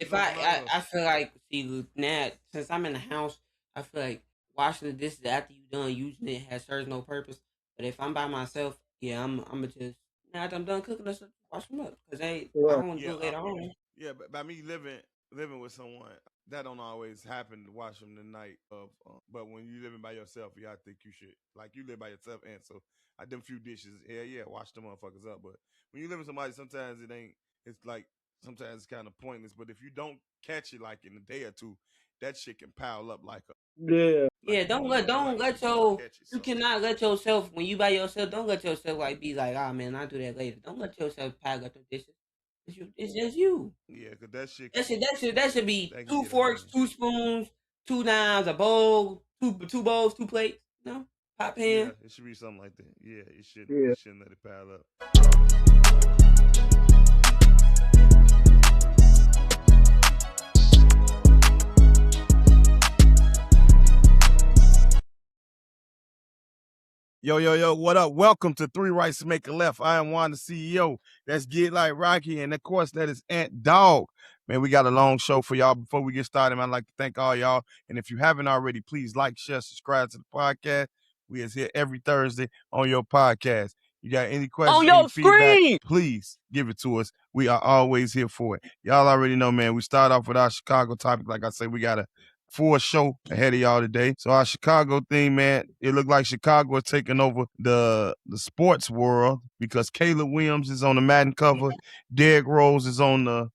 If I feel like, see, now since I'm in the house, I feel like washing the dishes after you done using it has serves no purpose. But if I'm by myself, yeah, I'm just now that I'm done cooking, let's wash them up because I Yeah. don't want to Yeah, do it later on. yeah. But by me living with someone, that don't always happen to wash them the night of. But when you living by yourself, yeah, I think you should. Like you live by yourself, and so I them few dishes, yeah, wash them motherfuckers up. But when you live with somebody, sometimes it ain't. It's like sometimes it's kind of pointless. But if you don't catch it like in a day or two, that shit can pile up Yeah. Yeah, a week or don't like if let you don't your catch it. you So cannot let yourself when you by yourself. Don't let yourself like be like, oh man, I'll do that later. Don't let yourself pile up the dishes. It's just you. yeah, cause that shit That should be that can two get out of forks, hand. two spoons, two knives, a bowl, two bowls, two plates. You know, pot Yeah, pan. it should be something like that. Yeah, Yeah. it shouldn't let it pile up. Yo, what up? Welcome to Three Rights to Make a Left. I am Juan, the CEO. That's Get Like Rocky, and of course, that is Ant Dog. Man, we got a long show for y'all. Before we get started, man, I'd like to thank all y'all. And if you haven't already, please like, share, subscribe to the podcast. We is here every Thursday on your podcast. You got any questions, any feedback, please give it to us. We are always here for it. Y'all already know, man, we start off with our Chicago topic. Like I said, we got a full show ahead of y'all today. So our Chicago thing, man, it looked like Chicago is taking over the sports world because Caleb Williams is on the Madden cover. Derrick Rose is on the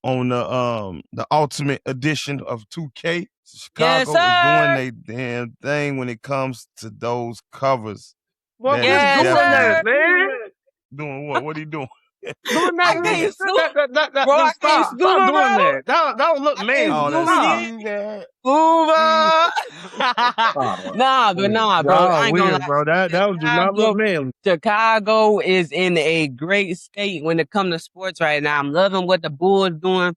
Ultimate Edition of 2K. So Yes, Chicago is doing sir. their damn thing when it comes to those covers. Well, That quit is Yes, doing definitely that, sir. man. doing what? What are you doing? Doing I that, can't scoop, bro. I just can't stop. scoop Stop him, doing bro. that. That would look I can't Oh, manly. scoop that him. Stop. see that see Boomer. Yeah. Nah, bro. Y'all I ain't gonna weird, bro. lie. That do not look Chicago, manly. Chicago is in a great state when it comes to sports right now. I'm loving what the Bulls doing.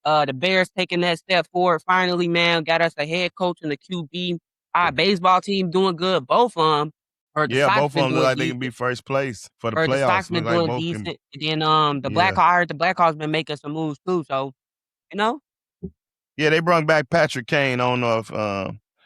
The Bears taking that step forward finally, man. Got us a head coach and a QB. Our baseball team doing good. Both of them. Or the yeah, Sox both of been them look doing like they can be decent. first place for the Or the Sox playoffs. Look been like doing both can. decent. And then the Yeah. I heard the Blackhawks been making some moves too. So you know. Yeah, they brought back Patrick Kane. I don't know if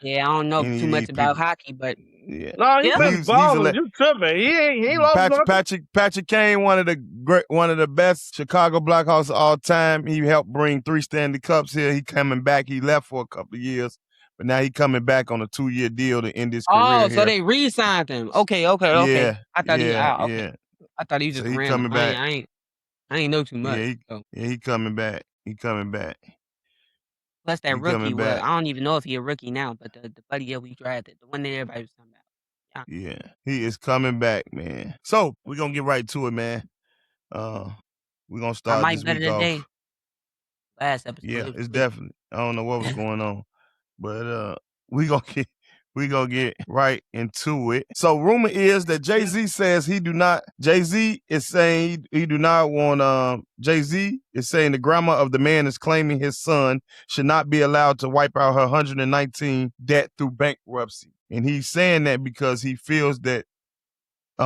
Yeah, I don't know any too of these much about people. hockey, but Yeah, No, he yeah. been he's a balling. You tripping. He ain't lost nothing. Patrick Kane, one of the best Chicago Blackhawks of all time. He helped bring 3 Stanley Cups here. He coming back. He left for a couple of years, but now he coming back on a 2-year deal to end his Oh, career so here. they re-signed him. Okay. Yeah, I thought he okay. yeah. I thought he was So just he random. coming back. I ain't know too Yeah, much. So he coming back. He coming back. plus that He rookie, coming well, back. I don't even know if he a rookie now, but the buddy that we drafted, the one that everybody was talking about. Yeah. Yeah, he is coming back, man. So we're gonna get right to it, man. We're gonna I start might this better week today. off. Last episode Yeah, it was it's lit. definitely. I don't know what was going on, but we gonna get we gonna get right into it. So rumor is that Jay-Z says he do not. Jay-Z is saying he do not want. Jay-Z is saying the grandma of the man is claiming his son should not be allowed to wipe out her 119 debt through bankruptcy, and he's saying that because he feels that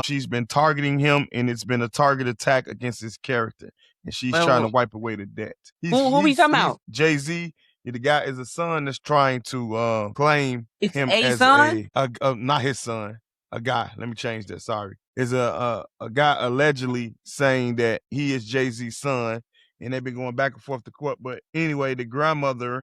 she's been targeting him, and it's been a target attack against his character, and she's trying to Well, wipe away the debt. who we talking He's about? Jay-Z. The guy is a son that's trying to claim It's him a as son? not his son, a guy. Let me change that. Sorry, is a guy allegedly saying that he is Jay-Z's son, and they've been going back and forth to court. But anyway, the grandmother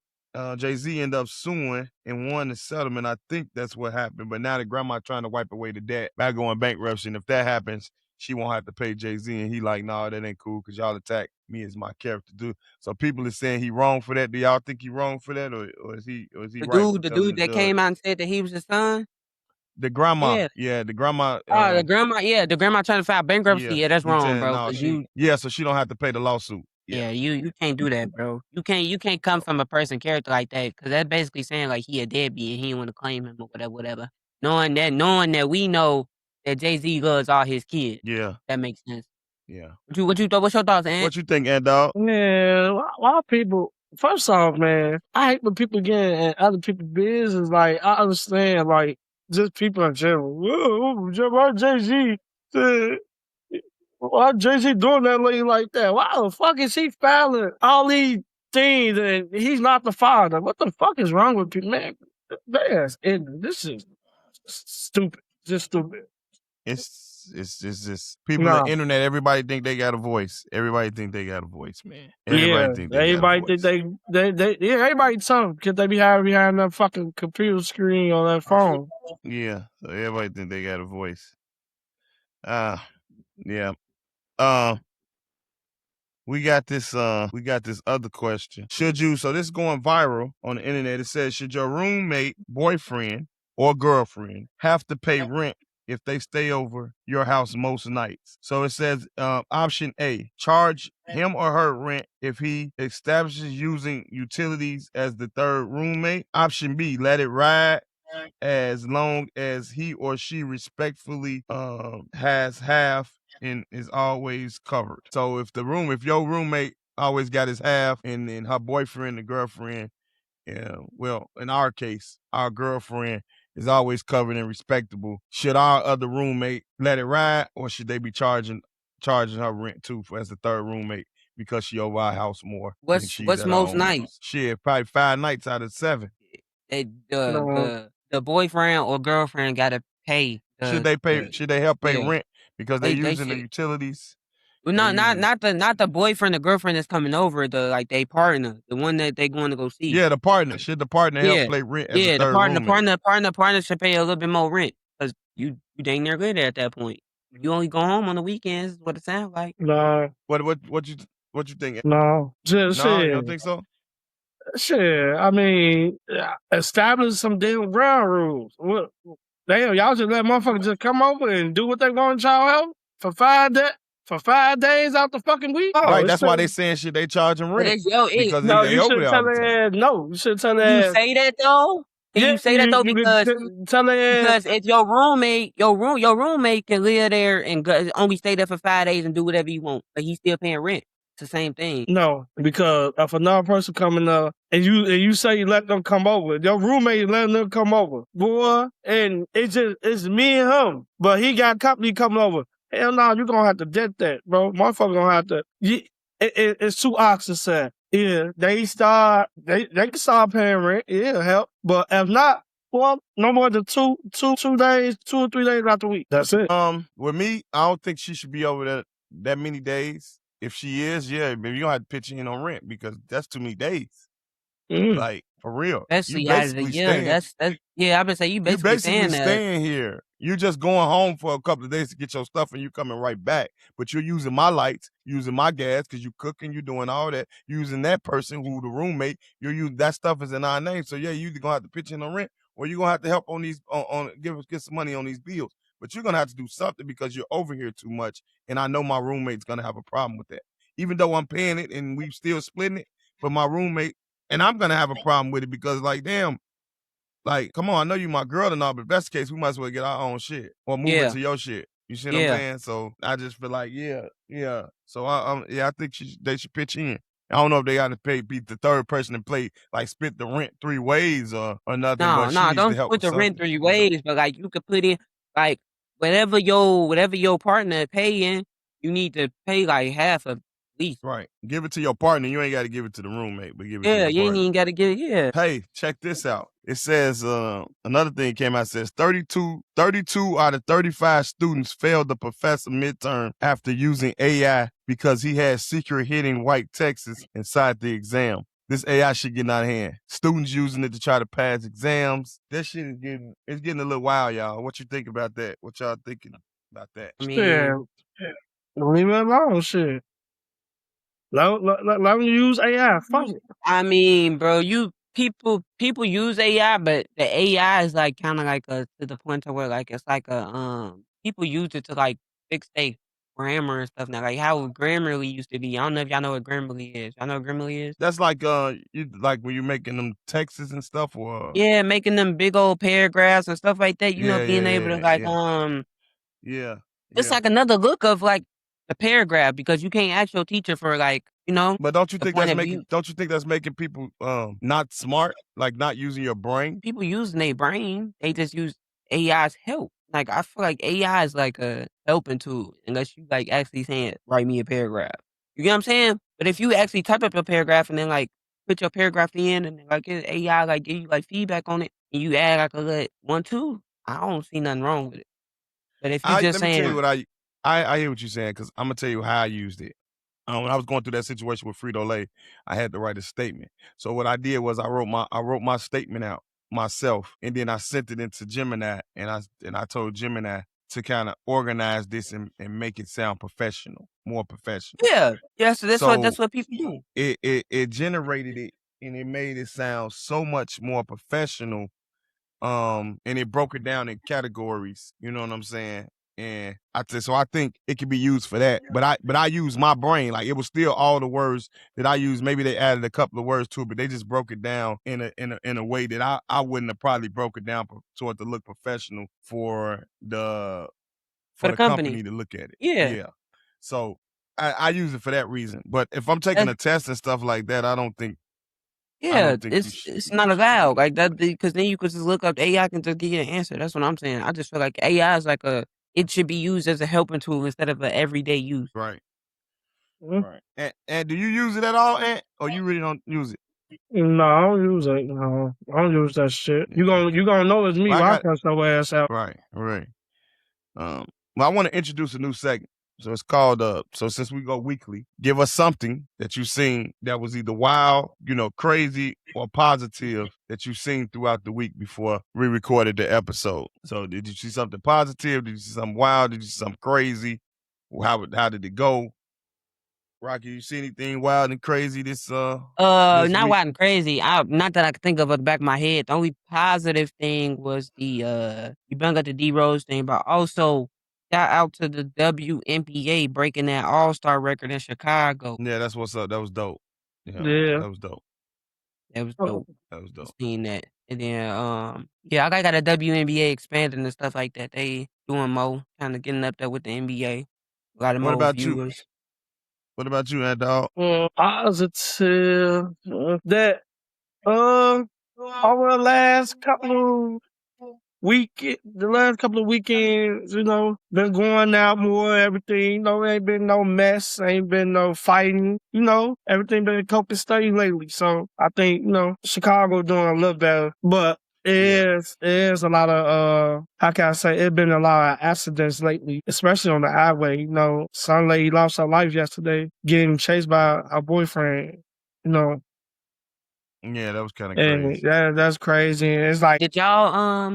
Jay-Z ended up suing and won the settlement. I think that's what happened. But now the grandma trying to wipe away the debt by going bankruptcy. And if that happens, she won't have to pay Jay-Z. And he like, nah, that ain't cool because y'all attack me as my character do. So people are saying he wrong for that. Do y'all think he wrong for that? Or is he right for The telling dude the that judge? came out and said that he was his son? The grandma, Yeah. yeah, the grandma, Oh, the grandma trying to file bankruptcy. yeah, Yeah, that's he wrong, saying bro. no, Cause you so she don't have to pay the lawsuit. Yeah. Yeah, you can't do that, bro. You can't come from a person character like that because that's basically saying like he a deadbeat and he want to claim him or whatever. Knowing that we know that Jay Z loves all his kids. Yeah. That makes sense. Yeah. What you thought? What's your thoughts, Ant? What you think, Ant Dog? Man, a lot of people. First off, man, I hate when people get in other people's business. Like, I understand, like, just people in general. Why Jay-Z? Why Jay-Z doing that lady like that? Why the fuck is he filing all these things, and he's not the father. What the fuck is wrong with people, man? That's ignorant. This is stupid. Just stupid. It's just people on the No. internet. Everybody think they got a voice. Everybody think they got a voice, man. Everybody Yeah, think they got a everybody think voice. yeah, everybody tough because they be having behind that fucking computer screen on that phone. Yeah, so everybody think they got a voice. Yeah. We got this other question. So this is going viral on the internet. It says, should your roommate, boyfriend, or girlfriend have to pay rent if they stay over your house most nights? So it says option A, charge him or her rent if he establishes using utilities as the third roommate. Option B, let it ride as long as he or she respectfully has half and is always covered. So if your roommate always got his half, and then her boyfriend, the girlfriend, well, in our case, our girlfriend is always covered and respectable, should our other roommate let it ride, or should they be charging her rent too as the third roommate because she over our house more than she's What's at our most own house? nights? Shit, probably 5 nights out of 7. No, The boyfriend or girlfriend gotta pay Should they help pay yeah. rent because they're They using the should. utilities? Well, They not the boyfriend or girlfriend that's coming over. They partner, the one that they going to go see. Yeah, the partner. Should the partner help Yeah, pay rent as a yeah. The third roommate? partner should pay a little bit more rent because you dang near good at that point. You only go home on the weekends. Is what it sounds like. no, What you think? no. Just No, you shit. don't think so? Shit. I mean, establish some damn ground rules. What? Damn, y'all just let motherfuckers just come over and do what they want at y'all house for 5 days out the fucking week. Oh, Right, it's that's why they still, saying shit they charging But rent it's yo, because no. they You over should there all tell the time. their no. You should tell Can you their say that though? Can yeah. you say that though? You can tell their Because if your roommate can live there and only stay there for 5 days and do whatever you want, but he's still paying rent. It's the same thing. no, because if another person coming up and you say you let them come over, your roommate letting them come over, boy, and it's me and him, but he got company coming over. Hell no, you gonna have to debt that, bro. Motherfucker gonna have to. It's two options, said. Yeah, they can start paying rent. Yeah, help, but if not, well, no more than 2 days, 2 or 3 days out the week. That's it. With me, I don't think she should be over there that many days. If she is, yeah, maybe you gonna have to pitch in on rent because that's too many days. Mm. Like, for real. You Especially out of the basically year. staying Yeah. I've been saying you you basically basically saying that. staying here. You're just going home for a couple of days to get your stuff and you coming right back. But you're using my lights, using my gas, because you cooking, you doing all that, using that person who the roommate, you're using that stuff is in our name. So yeah, you either gonna have to pitch in on rent or you're gonna have to help on these get some money on these bills. But you're gonna have to do something because you're over here too much. And I know my roommate's gonna have a problem with that. Even though I'm paying it and we still splitting it, but my roommate and I'm gonna have a problem with it because like damn, like, come on, I know you my girl and all, but if that's the case, we might as well get our own shit or move Yeah. into your shit. You see what I'm Yeah. saying? So I just feel like, yeah. So I think they should pitch in. I don't know if they got to be the third person to play, like split the rent 3 ways or nothing, but she needs to Don't help split with the rent something. 3 ways, but like you could put in like whatever your partner paying, you need to pay like half of least. Right. Give it to your partner. You ain't got to give it to the roommate, but give it to Yeah, your you ain't partner. even gotta get it. Yeah. Hey, check this out. It says another thing came out. It says 32 out of 35 students failed the professor midterm after using AI because he had secret hidden white texts inside the exam. This AI shit getting out of hand. Students using it to try to pass exams. That shit is getting a little wild, y'all. What you think about that? What y'all thinking about that? I Shit, mean, leave it alone. Shit, let them use AI. Fuck it. I mean, bro, people use AI, but the AI is like kind of like a to the point to where like it's like a people use it to like fix their grammar and stuff now. Like how Grammarly used to be. I don't know if y'all know what Grammarly is. Y'all know what Grammarly is? That's like you like when you're making them texts and stuff or Yeah, making them big old paragraphs and stuff like that. You know, being able to like yeah. it's like another look of like the paragraph because you can't ask your teacher for like But don't you the think point that's of view. making people not smart, like not using your brain? People using their brain, they just use AI's help. Like I feel like AI is like a helping tool unless you like actually saying write me a paragraph. You get what I'm saying? But if you actually type up a paragraph and then like put your paragraph in and like AI like give you like feedback on it and you add like a little 1, 2, I don't see nothing wrong with it. But if you I just let me tell you saying, what I hear what you're saying because I'm gonna tell you how I used it. When I was going through that situation with Frito Lay, I had to write a statement. So what I did was I wrote my statement out myself, and then I sent it into Gemini, and I told Gemini to kind of organize this and make it sound professional, more professional. yeah, so So that's what people do. it generated it and it made it sound so much more professional. And it broke it down in categories. You know what I'm saying? And so I think it could be used for that. But I use my brain. Like it was still all the words that I used. Maybe they added a couple of words to it, but they just broke it down in a way that I wouldn't have probably broke it down so it to look professional for For the the company. company to look at it. Yeah. Yeah. So I use it for that reason. But if I'm taking That's a test and stuff like that, I Yeah, don't think it's we not should allowed use like that because then you could just look up AI can just give you an answer. That's what I'm saying. I just feel like AI is like it should be used as a helping tool instead of an everyday use. right. Mm. Right. And do you use it at all, Ant? Or you really don't use it? No, I don't use it. No, I don't use that shit. Yeah. You gonna know it's me Well, I when I got cuss your ass out. right. Well, I want to introduce a new segment. So it's called so since we go weekly, give us something that you've seen that was either wild, crazy, or positive that you've seen throughout the week before we recorded the episode. So did you see something positive? Did you see something wild? Did you see something crazy? How did it go? Rocky, you see anything wild and crazy this Not week? wild and crazy. Not that I can think of at the back of my head. The only positive thing was you bring up the D Rose thing, but also shout out to the WNBA breaking that All-Star record in Chicago. Yeah, that's what's up. That was dope. Yeah, Yeah. that was dope. That was Oh, dope. That was dope. Seeing that. And then yeah, I got a WNBA expanding and stuff like that. They doing more, kind of getting up there with the NBA. A lot of What more about you? viewers. What about you, Ant Dog? positive that uh over the last couple of weekends, been going out more, everything, ain't been no mess, ain't been no fighting, everything been coke and steady lately. So I think, Chicago doing a little better. But Yeah. it is a lot of how can I say it's been a lot of accidents lately, especially on the highway. Some lady lost her life yesterday getting chased by a boyfriend, you know, Yeah, that was kind of and crazy. that's crazy. And it's like Did y'all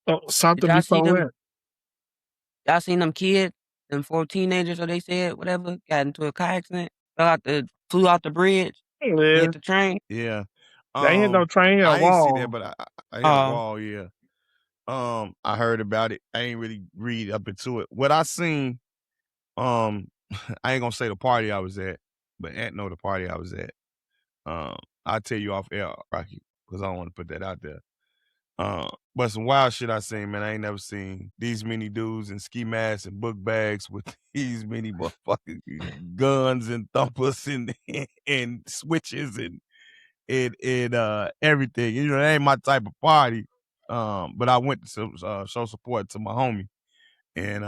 did something y'all see before them it. y'all seen them kids, them 4 teenagers or they said, whatever, got into a car accident, flew out the bridge, and Yeah. hit the train? Yeah. They ain't hit no train, hit a I ain't see that, wall. but I hit a Uh wall, yeah. I heard about it. I ain't really read up into it. What I seen, um, I ain't gonna say the party I was at, but Ant know the party I was at. Um, I'll tell you off air, Rocky, because I don't want to put that out there. But some wild shit I seen, man. I ain't never seen these many dudes in ski masks and book bags with these many motherfucking guns and thumpers and and switches and everything. That ain't my type of party. But I went to show support to my homie. And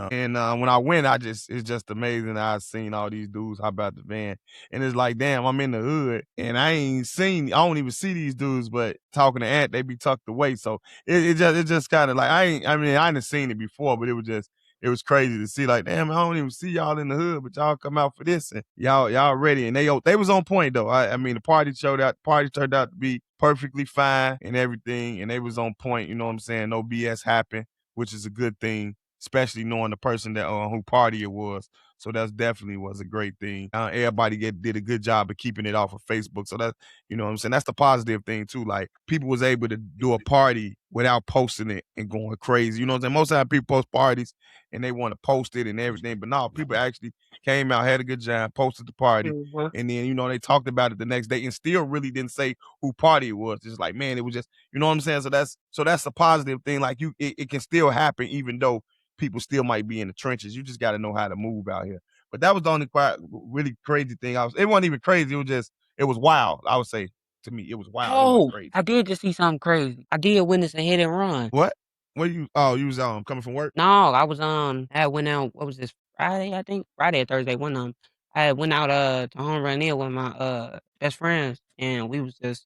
when I went, it's just amazing that I seen all these dudes hop out the van. And it's like, damn, I'm in the hood and I don't even see these dudes, but talking to Ant, they be tucked away. So it just kind of like I didn't seen it before, but it was crazy to see like, damn, I don't even see y'all in the hood, but y'all come out for this and y'all ready. And they was on point though. The party turned out to be perfectly fine and everything, and they was on point, you know what I'm saying? No BS happened, which is a good thing, especially knowing the person that who party it was. So that's definitely was a great thing. Everybody did a good job of keeping it off of Facebook. So that, you know what I'm saying? That's the positive thing too. Like people was able to do a party without posting it and going crazy. You know what I'm saying? Most of the time people post parties and they want to post it and everything. But no, people actually came out, had a good job, posted the party. Mhm. And then, they talked about it the next day and still really didn't say who party it was. Just like, man, it was just, you know what I'm saying? So that's the positive thing. Like it can still happen even though people still might be in the trenches. You just got to know how to move out here. But that was the only really crazy thing. It wasn't even crazy. It was wild. I would say to me, it was wild. It wasn't Oh, crazy. I did just see something crazy. I did witness a hit and run. What? You was coming from work? No, I was I went out, what was this, Friday, I think? Friday or Thursday, one of 'em. I went out to Home Run Inn with my best friends, and we was just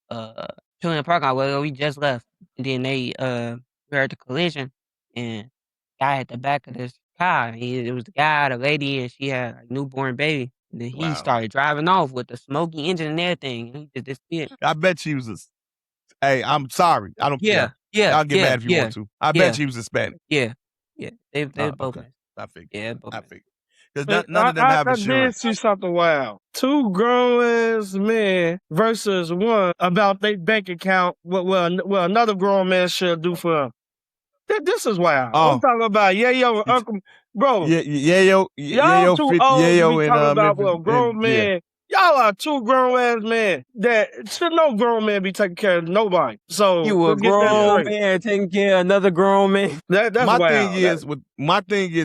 uh chilling in the parking lot. Well, we just left, and then they we heard the collision, and guy at the back of this car. It was the guy, the lady, and she had a newborn baby. And then he Wow. started driving off with the smoky engine and everything. And he just disappeared. I bet she was a. Hey, I'm sorry. I don't Yeah, care. yeah, Y'all get yeah, mad if you yeah, want to. I bet yeah, she was Hispanic. yeah, yeah. They both Okay. missed. I figured. Yeah, both I missed. figured. Because But none of them have I did insurance. see something wild. Two grown ass men versus one about their bank account. Well, another grown man should do for them. This is wild. I'm Oh, talking about yo and Uncle, bro. Y'all Yayo too fit old to be Yayo talking and about Memphis. well, grown Yeah. men. Y'all are two grown ass men that should no grown man be taking care of nobody. So You a let's get that Yeah. grown straight. man taking care of another grown man. That's My thing wild. is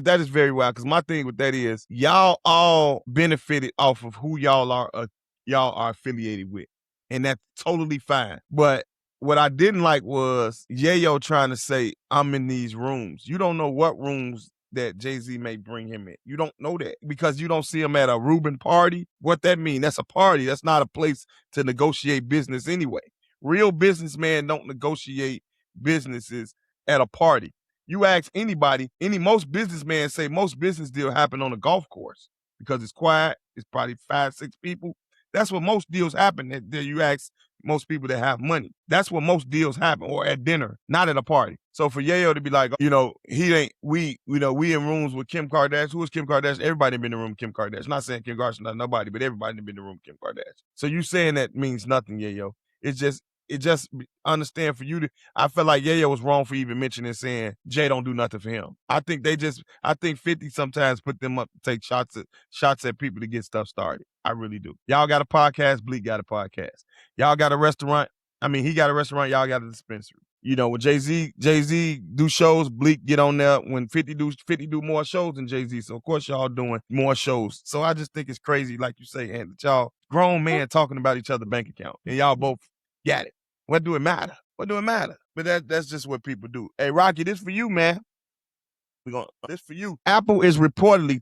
that is very wild because my thing with that is y'all all benefited off of who y'all are affiliated with, and that's totally fine. But what I didn't like was Yayo trying to say I'm in these rooms. You don't know what rooms that Jay-Z may bring him in. You don't know that because you don't see him at a Reuben party. What that mean? That's a party. That's not a place to negotiate business anyway. Real businessmen don't negotiate businesses at a party. You ask anybody, most businessmen say most business deal happen on a golf course because it's quiet. It's probably 5, 6 people. That's what most deals happen. That you ask most people that have money. That's what most deals happen, or at dinner, not at a party. So for Yayo to be like, he ain't we in rooms with Kim Kardashian. Who is Kim Kardashian? Everybody been in the room with Kim Kardashian. Not saying Kim Kardashian, not nobody, but everybody been in the room with Kim Kardashian. So you saying that means nothing, Yayo. It just understand for you to. I felt like Yayo was wrong for even mentioning saying Jay don't do nothing for him. I think 50 sometimes put them up to take shots at people to get stuff started. I really do. Y'all got a podcast, Bleak got a podcast. Y'all got a restaurant. I mean, he got a restaurant, y'all got a dispensary. When Jay-Z do shows, Bleak get on there. When 50 do more shows than Jay-Z. So of course y'all doing more shows. So I just think it's crazy, like you say, and that y'all grown men talking about each other's bank account. And y'all both got it. What do it matter? What do it matter? But that's just what people do. Hey, Rocky, this for you, man. This for you. Apple is reportedly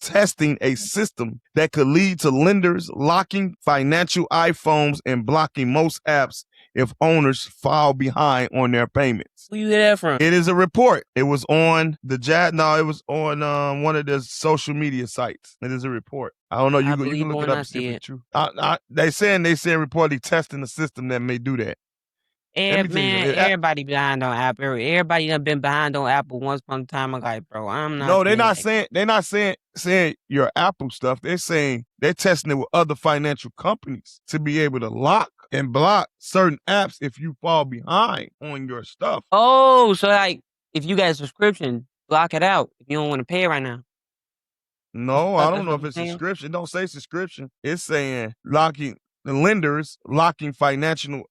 testing a system that could lead to lenders locking financial iPhones and blocking most apps if owners fall behind on their payments. Where you get that from? It is a report. It was on it was on one of the social media sites. It is a report. I don't know. You can look it up and see if it's true. They saying reportedly testing a system that may do that. Let me tell you something. Everybody behind on Apple. Everybody done been behind on Apple once upon a time. I'm like, bro, I'm not. No, they're not saying your Apple stuff. They're saying they're testing it with other financial companies to be able to lock and block certain apps if you fall behind on your stuff. Oh, so like if you got a subscription, block it out if you don't want to pay it right now. No, I don't know what if you're it's saying? subscription. It don't say subscription. It's saying locking the lenders, locking financials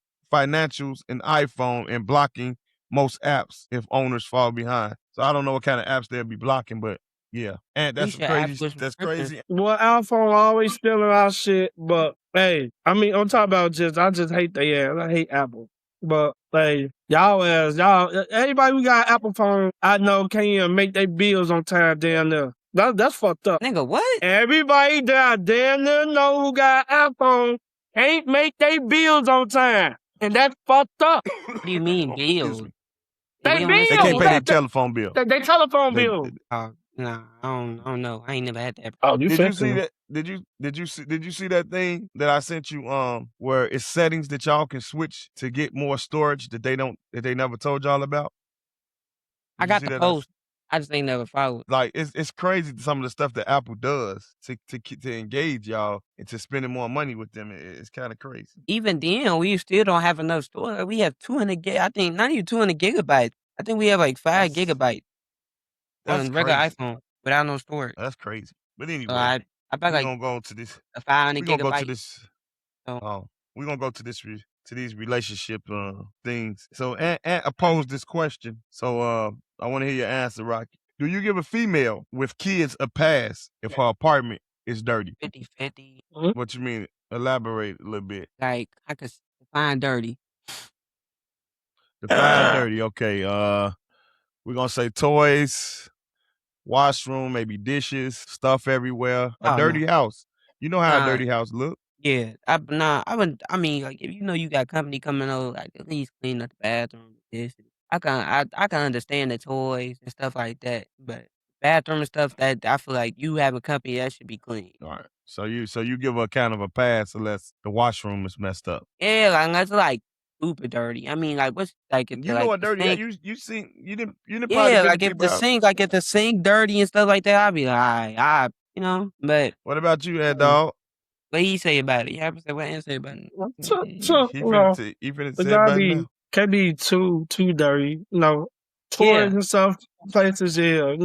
and iPhone, and blocking most apps if owners fall behind. So I don't know what kind of apps they'll be blocking, but yeah. And We that's should ask for that's subscription. crazy. Well, iPhone always stealing our shit, but hey, I mean, on top about I just hate the ass. I hate Apple. But hey, anybody who got Apple phone, I know can't even make their bills on time down there. That's fucked up. Nigga, what? Everybody down there know who got iPhone can't make their bills on time, and that's fucked up. What do you mean bills? They We on this They can't bills, pay their telephone bill. they telephone They, bills. Nah, I don't know. I ain't never had that. Oh, did you see that? Did you see that thing that I sent you? Where it's settings that y'all can switch to get more storage that they never told y'all about. I got the post. I just ain't never followed. Like it's crazy some of the stuff that Apple does to engage y'all into spending more money with them. It's kind of crazy. Even then, we still don't have enough storage. We have 200 gig. I think not even 200 gigabytes. I think we have like 5 gigabytes on regular iPhone without no storage. That's crazy. But So anyway, I bet like gonna go to this. a 500 We're gonna go to gigabyte. this. So We're gonna go to this to these relationship things. So Ant posed this question. So I want to hear your answer, Rocky. Do you give a female with kids a pass if her apartment is dirty? 50-50. What you mean? Elaborate a little bit. Like I could define dirty. Define dirty. Okay. We're gonna say toys, washroom, maybe dishes, stuff everywhere, a Oh no. dirty house. You know how a Nah, dirty house look. yeah. I would. I mean, like if you know you got company coming over, like at least clean up the bathroom. This. I can understand the toys and stuff like that, but bathroom and stuff that I feel like you have a company that should be clean. All right. So you give her kind of a pass unless the washroom is messed up. Yeah, like unless it's like super dirty. I mean, like what's like if You know a the dirty sink. you didn't probably Yeah, been to like people's house. if the sink dirty and stuff like that, I'd be like, I you know. But What about you, Ed um, Dog? what he say about it? You have to say what he say about it. So, He, so he you finna know, t- he finna it say gotta about it be now. can't be too dirty. You know, toys Yeah, and stuff, places. Yeah,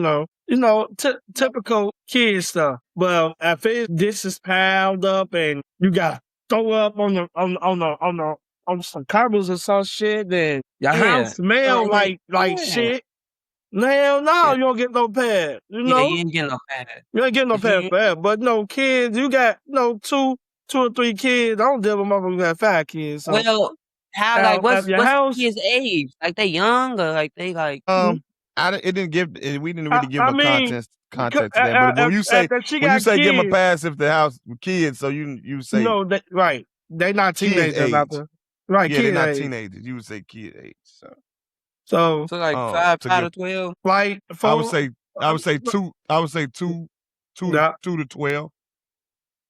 typical kid stuff. But if it's dishes piled up and you got throw up on some covers or some shit, then your house yeah, smell like yeah, shit. Hell no, yeah, you don't get no pad. yeah. You ain't getting no pass. You ain't getting no If you pad ain't, for that. But no kids, you got two or three kids. I don't deal with motherfuckers who got 5 kids. So well, how like at your what's the house, kid's age? Like they young or like they like mm, We didn't really give I a mean, context to that. But when you say if she got give them a kids, pass if the house with kids, so you say no, right. They not kids teenagers out age. there. Right, Yeah, they're kid not age. teenagers. You would say kid age. So so like To five give to 12? like I would for say I would say two I would say yeah, 2 to 12.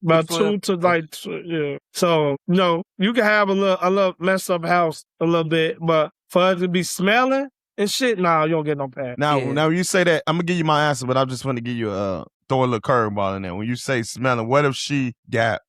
Two to about 12? two to Okay. yeah. So you can have a little messed up house a little bit, but for it to be smelling and shit, nah, you don't get no pad. Yeah. Now you say that, I'm gonna give you my answer, but I just want to give you throw a little curveball in there. When you say smelling, what if she got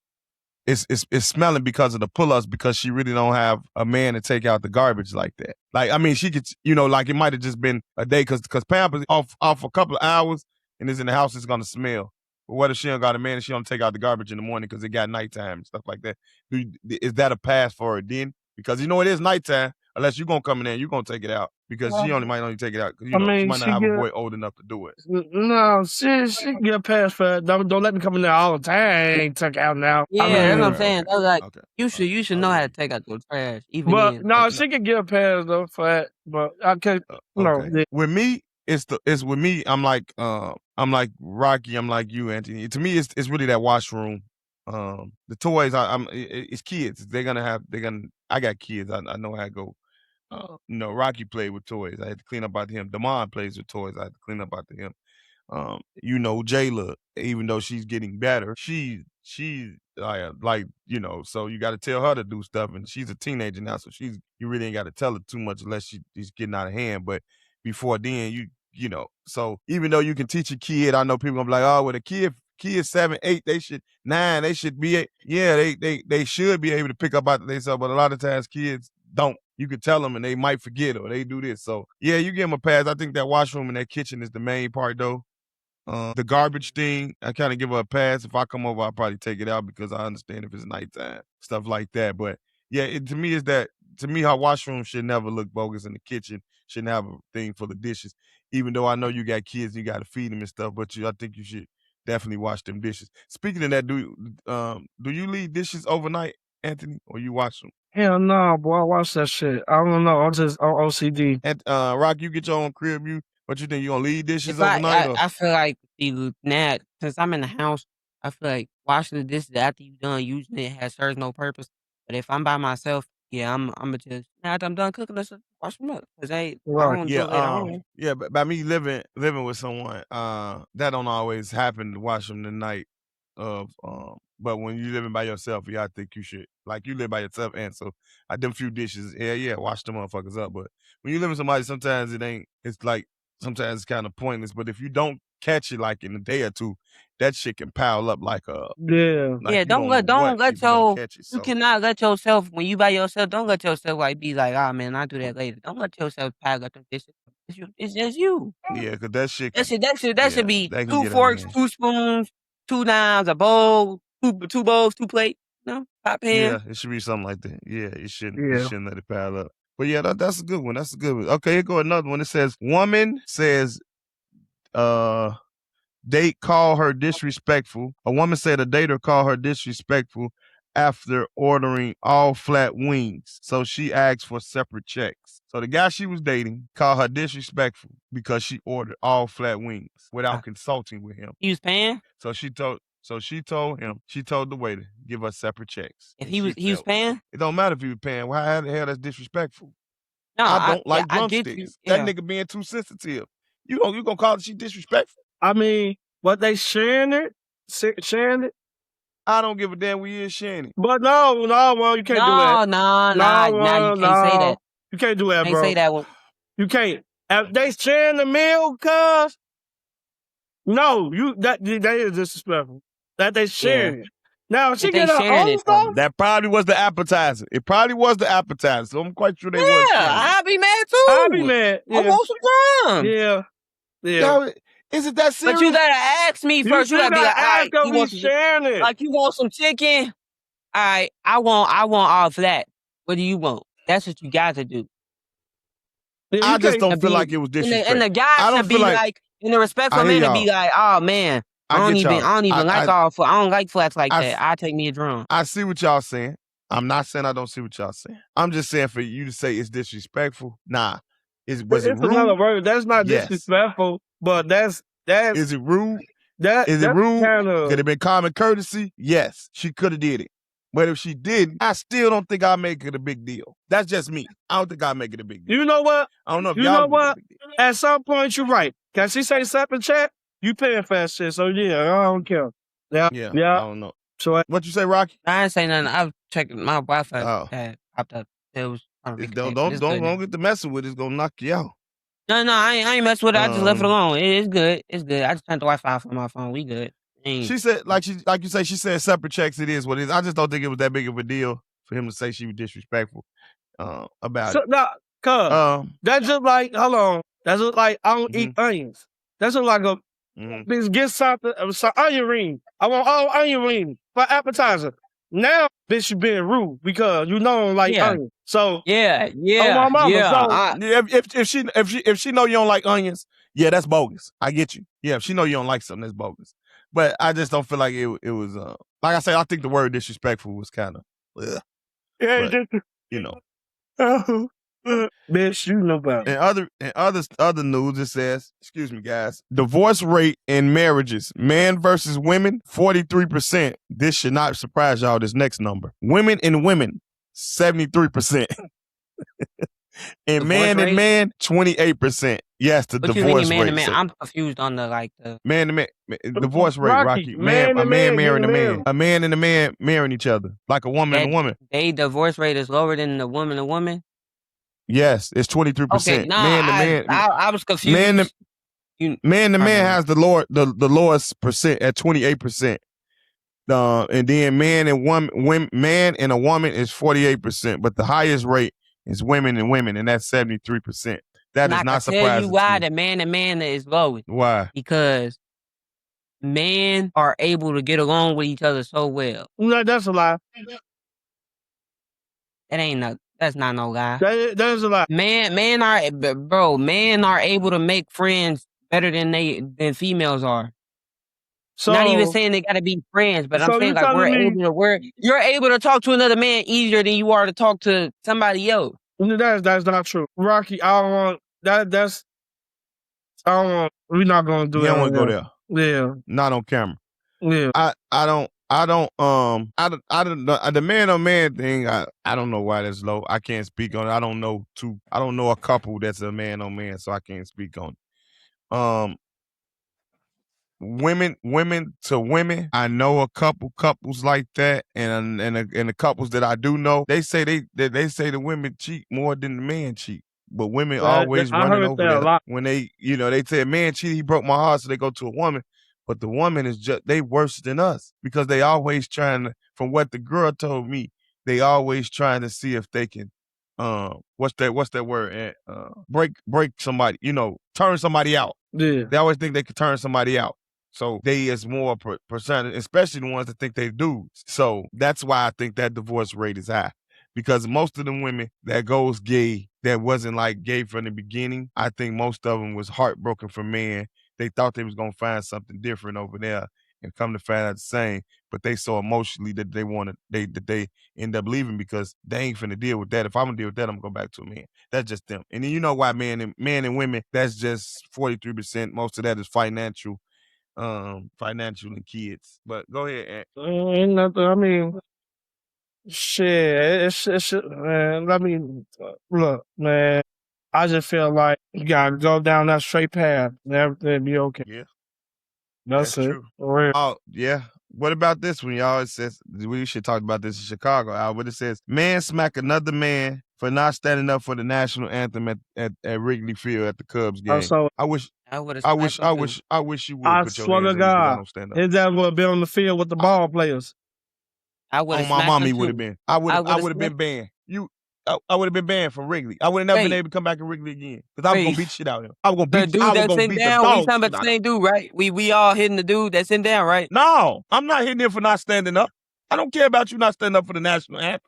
it's smelling because of the pull-ups because she really don't have a man to take out the garbage like that. Like I mean, she could like it might have just been a day because Pampers off a couple of hours and is in the house, it's gonna smell. But what if she don't got a man and she don't take out the garbage in the morning because it got nighttime and stuff like that? Is that a pass for her then? Because it is nighttime. Unless you're gonna come in there and you're gonna take it out because she might only take it out because I she mean, might not she have a get boy old enough to do it. no, she can get a pass for it. Don't let me come in there all the time. I ain't took out now. I Yeah, that's what mean, I'm saying. That's like Okay. you should know how to take out the trash even but then. Like no, she can get a pass though for that. But I can't. No, Okay. With me, it's with me. I'm like Rocky. I'm like you, Anthony. To me, it's really that washroom. The toys. It's kids. I got kids. I know how to go. Rocky played with toys. I had to clean up after him. Damon plays with toys. I had to clean up after him. Jayla, even though she's getting better, she so you got to tell her to do stuff, and she's a teenager now, so you really ain't got to tell her too much unless she's getting out of hand. But before then, so even though you can teach a kid, I know people gonna be like, oh, well, the kid 7, 8, they should 9, they should be yeah, they should be able to pick up after themselves, but a lot of times kids don't. You could tell them and they might forget or they do this. So yeah, you give them a pass. I think that washroom and that kitchen is the main part though. The garbage thing, I kind of give her a pass. If I come over, I'll probably take it out because I understand if it's nighttime, stuff like that. But yeah, to me, her washroom should never look bogus, and the kitchen shouldn't have a thing for the dishes. Even though I know you got kids, you got to feed them and stuff, but I think you should definitely wash them dishes. Speaking of that, do you leave dishes overnight, Anthony, or you wash them? hell no, boy. I watch that shit. I don't know. I'm just on OCD. And Rock, you get your own crib. What you think? You gonna leave dishes if overnight or? I feel like see now since I'm in the house, I feel like washing the dishes after you done using it serves no purpose. But if I'm by myself, yeah, I'm just now that I'm done cooking, let's just wash them up because I Right. don't do Yeah, it later on. yeah, but by me living with someone, that don't always happen to wash them the night of, but when you living by yourself, yeah, I think you should, like you live by yourself, and so I them few dishes, yeah, wash them motherfuckers up. But when you live with somebody, sometimes it's like, sometimes it's kind of pointless. But if you don't catch it like in a day or two, that shit can pile up Yeah. like Yeah, you don't know what don't let if you don't your catch it. you So cannot let yourself when you by yourself. Don't let yourself like be like, ah man, I'll do that later. Don't let yourself pile up the dishes. It's just you. yeah, cause that shit That can, should that should yeah, be that can 2 get out of forks, hand. 2 spoons, 2 knives, a bowl, 2 bowls, 2 plates, pot pan. Yeah, it should be something like that. Yeah, you Yeah. shouldn't let it pile up. But yeah, that's a good one. That's a good one. Okay, here go another one. It says, woman says, uh, date call her disrespectful. A woman said a dater called her disrespectful after ordering all flat wings. So she asked for separate checks. So the guy she was dating called her disrespectful because she ordered all flat wings without consulting with him. He was paying? So she told the waiter, give us separate checks. If And he was paying? it don't matter if he was paying. Why how the hell that's disrespectful? No, I don't like I get you. drumsticks. Yeah. That nigga being too sensitive. You gonna call it she disrespectful? I mean, what they sharing it? Sharing it? I don't give a damn we is sharing it. But no, well, you can't do that. No, you can't say that. You can't do that, Can't bro. say that one. You can't. If they sharing the meal, cuz, no, that is disrespectful. That they sharing it. Now, if she If they get her sharing own it, stuff, That probably was the appetizer. It probably was the appetizer. So I'm quite sure they was sharing it. I'd be mad too. I'll be mad. I Yeah. want some drums. Yeah. Yo, is it that serious? But you gotta ask me first. You gotta be like, all right, you want sharing it. like you want some chicken? All right, I want all flat. What do you want? That's what you got to do. I just don't feel like it was disrespectful. And the guy should be like, in a respectful manner, be like, oh man, I don't even like all flat. I don't like flats like that. I take me a drum. I see what y'all saying. I'm not saying I don't see what y'all saying. I'm just saying for you to say it's disrespectful. Nah. Was it rude? Another word. That's not Yes. disrespectful, but that's Is it rude? Is it rude? Could it have been common courtesy? Yes, she could have did it. But if she didn't, I still don't think I'll make it a big deal. That's just me. I don't think I'll make it a big deal. You know what? I don't know if you y'all know what? make it a big deal. At some point, you're right. Can she say separate chat? You paying for that shit, so yeah, I don't care. Yeah. I don't know. So what you say, Rocky? I ain't say nothing. I was checking my Wi-Fi. Oh. Had popped up. It was. Don't get to messing with it. It's gonna knock you out. No, I ain't messed with it. I just left it alone. It's good. It's good. I just turned the Wi-Fi off on my phone. We good. She said, like you say, she said separate checks. It is what it is. I just don't think it was that big of a deal for him to say she was disrespectful about it. No, cuz that's just like, hold on. That's just like I don't eat onions. That's just like a bitch get something, some onion ring. I want all onion ring for appetizer. Now, bitch, you being rude because you know I don't like onions. So yeah. Oh, my mama. If she know you don't like onions, yeah, that's bogus. I get you. Yeah, if she know you don't like something, that's bogus. But I just don't feel like it was like I said, I think the word disrespectful was kind of you know. Bitch, you know better. In other news, it says, excuse me, guys, divorce rate in marriages, man versus women, 43%. This should not surprise y'all. This next number, women and women, 73%. And man and man, 28%. Yes, the what divorce you mean, man rate. To man? I'm confused on the man to man divorce rate, Rocky. A man marrying a man. A man and a man marrying each other. Like a woman and a woman. They divorce rate is lower than the woman to woman? Yes, it's 23%. Okay, no, I was confused. Man to man has the lowest percent at 28%. And then man and a woman is 48%, but the highest rate is women and women, and that's 73%. That is not surprising. Tell you why the man to man is low. Why? Because men are able to get along with each other so well. No, that's a lie. That's not no lie. That is a lie. Men are able to make friends better than females are. So, not even saying they gotta be friends, but I'm saying like you're able to talk to another man easier than you are to talk to somebody else. That's not true. Rocky, I don't want we're not gonna do that. You don't want to go there. Yeah. Not on camera. Yeah. I don't the man on man thing, I don't know why that's low. I can't speak on it. I don't know a couple that's a man on man, so I can't speak on it. Women to women, I know a couple couples like that, and the couples that I do know, they say the women cheat more than the man cheat. But women always running over that. When they say a man cheated, he broke my heart, so they go to a woman. But the woman is they worse than us because they always trying to, from what the girl told me, they always trying to see if they can, what's that word? Break somebody, turn somebody out. Yeah. They always think they can turn somebody out. So they is more percent, especially the ones that think they do. So that's why I think that divorce rate is high. Because most of the women that goes gay, that wasn't like gay from the beginning, I think most of them was heartbroken from men. They thought they was going to find something different over there. and come to find out the same. But they so emotionally that they end up leaving because they ain't finna deal with that. If I'm gonna deal with that, I'm gonna go back to a man. That's just them. And then you know why men and women, that's just 43%. Most of that is financial and kids. But go ahead, Ant. Ain't nothing. I mean, shit. It's man. I mean, look, man. I just feel like you gotta go down that straight path and everything be okay. Yeah, That's that's it. true. For real. Oh, yeah. What about this one, y'all? It says we should talk about this in Chicago. What it says: man smack another man for not standing up for the national anthem at Wrigley Field at the Cubs game. So I wish, I would have I smacked wish, him I too. wish, I wish you would I put your swear hands to on me because I God, don't stand up. his dad would have been on the field with the ball players. I would have On my smacked mom, him he would have too. been. I I would have would have been smacked. banned. I would have been banned from Wrigley. I would have never been Wait, able to come back to Wrigley again because I was gonna wait. beat shit out of him. I was gonna The beat. I dude was that's gonna sitting beat the down, we dog talking about shit the out of him. same dude, right? We all hitting the dude that's sitting down, right? No, I'm not hitting him for not standing up. I don't care about you not standing up for the national anthem.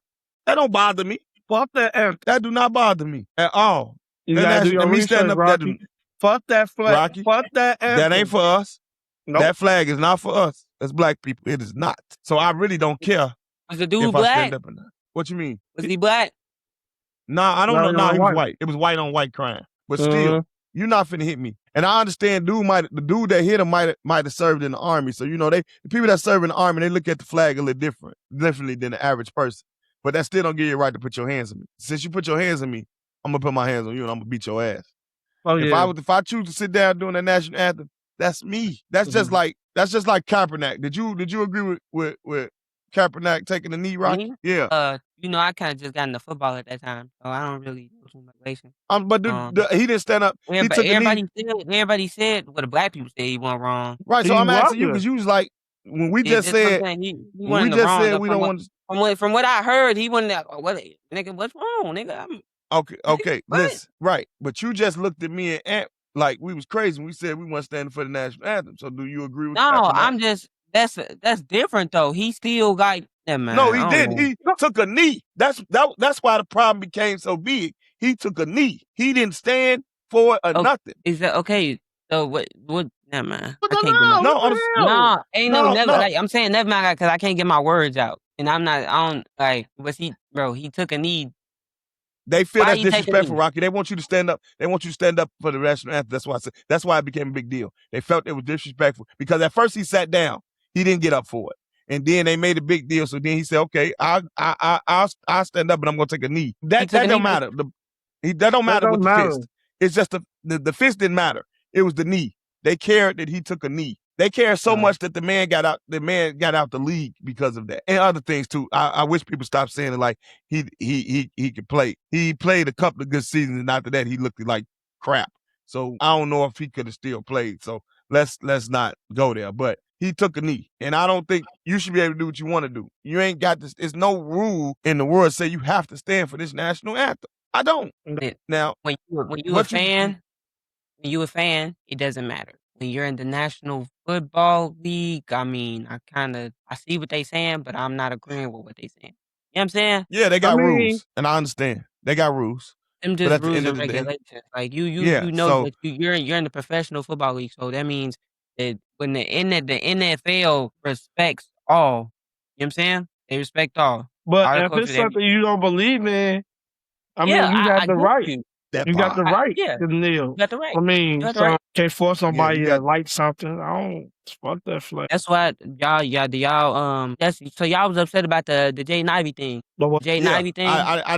That don't bother me. Fuck that anthem. That do not bother me at all. You That gotta do your me standing research, up, that do, Rocky. Fuck that flag. Rocky. Fuck that That ain't anthem. for us. Nope. That flag is not for us as black people. It is not. So I really don't care Was the if dude I stand black? up or not. What you mean? Was he black? Nah, I don't No, know. you Nah, know he was what? white. It was white on white crime. But Mhm. still, you're not finna hit me. And I understand the dude that hit him might have served in the army. So the people that serve in the army, they look at the flag a little differently than the average person. But that still don't give you a right to put your hands on me. Since you put your hands on me, I'm gonna put my hands on you and I'm gonna beat your ass. Oh yeah. If I choose to sit down doing the national anthem, that's me. That's just like Kaepernick. Did you agree with Kaepernick taking the knee, Rocky? Me? Yeah. I kind of just got into football at that time, so I don't really know too much relation. But he didn't stand up. Yeah, He but took a knee. everybody said what the black people said he wasn't wrong. Right. So He I'm asking you because wasn't. you was like when we Yeah, just that's what I'm said saying. He wasn't wrong. we don't want to. From what I heard, he wasn't. What nigga? What's wrong, nigga? Okay, What? listen, right. But you just looked at me and Ant like we was crazy when we said we weren't standing for the national anthem. So do you agree with No, Kaepernick? I'm just that's different though. He still got that No, man. he I don't didn't. know. He took a knee. That's why the problem became so big. He took a knee. He didn't stand for it or Oh, nothing. is that okay? So what? Never mind. What I the can't get my hell? What No, the hell? no. Ain't no no, never. no. Like I'm saying, never mind because I can't get my words out, and I'm not. I don't like. Was he, bro? He took a knee. They feel Why that's he taking a disrespectful, knee? Rocky. They want you to stand up. They want you to stand up for the national anthem. That's why I said. That's why it became a big deal. They felt it was disrespectful because at first he sat down. He didn't get up for it, and then they made a big deal. So then he said, "Okay, I'll stand up, but I'm going to take a knee." He That took a don't knee. matter. That don't That matter don't with the matter. fist. It's just the fist didn't matter. It was the knee. They cared that he took a knee. They cared so much that the man got out. The man got out the league because of that, and other things too. I wish people stopped saying it like he could play. He played a couple of good seasons, and after that, he looked like crap. So I don't know if he could have still played. So let's not go there. But he took a knee, and I don't think you should be able to do what you want to do. You ain't got this. There's no rule in the world say you have to stand for this national anthem. I don't. Now, When you a what you fan, it doesn't matter. When you're in the National Football League, I mean, I see what they saying, but I'm not agreeing with what they saying. You know what I'm saying? yeah, they I got mean, rules, and I understand they got rules. Them But just at the rules end of and the day, regulations. Like yeah. you know So that you're in the professional football league, so that means that when the NFL respects all, you know what I'm saying? They respect but all the if culture. it's something you don't believe in, I Yeah, mean, you got I the get right. you. that You got part, the right Yeah, to you kneel. got the right. I You mean, got the so right. can't force yeah, you somebody to got like something. I don't fuck that flag. That's why y'all that's so y'all was upset about the Jay Ivy thing. But what? Jay yeah. Ivy thing. I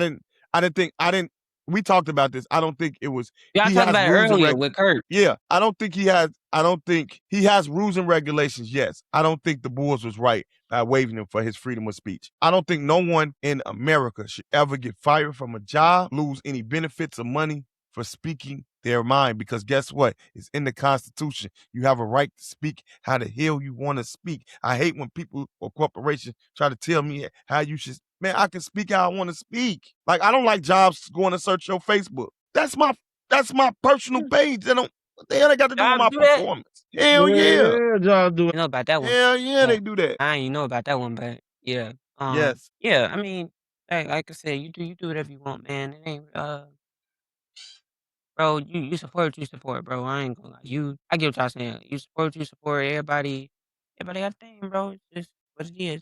didn't. We talked about this. I don't think it was. Y'all He talked has about it rules and earlier with Kurt. Yeah, I don't think he has. I don't think he has rules and regulations. Yes, I don't think the Bulls was right by waiving him for his freedom of speech. I don't think no one in America should ever get fired from a job, lose any benefits or money for speaking their mind. Because guess what? It's in the Constitution. You have a right to speak how the hell you want to speak. I hate when people or corporations try to tell me how you should. Man, I can speak how I want to speak. Like I don't like jobs going to search your Facebook. That's my personal page. They don't. What the hell they got to do with Y'all my do that? performance? Hell yeah. Yeah, y'all do I it. know about that one. Hell yeah, Yeah. they do that. I ain't know about that one, but yeah. Yes. Yeah, I mean, like I said, you do whatever you want, man. It ain't bro, you support what you support, bro. I ain't gonna lie. I get what y'all saying. You support what you support, everybody Everybody got a thing, bro. It's just what it is.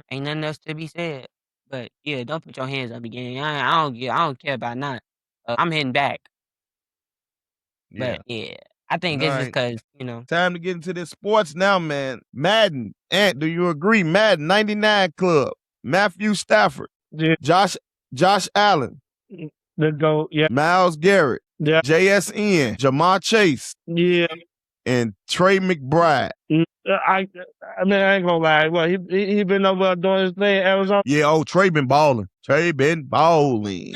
Ain't nothing else to be said. But yeah, don't put your hands on me, gang. I don't care about not. I'm hitting back. Yeah. But yeah, I think All it's just right. because, you know. Time to get into this sports now, man. Madden. Ant, do you agree? Madden 99 Club. Matthew Stafford. Yeah. Josh Allen. The GOAT. Yeah. Myles Garrett. Yeah. JSN. Jamar Chase. Yeah. And Trey McBride. I mean, I ain't gonna lie. Well, he been over doing his thing in Arizona. Yeah, Trey been balling. Trey been balling.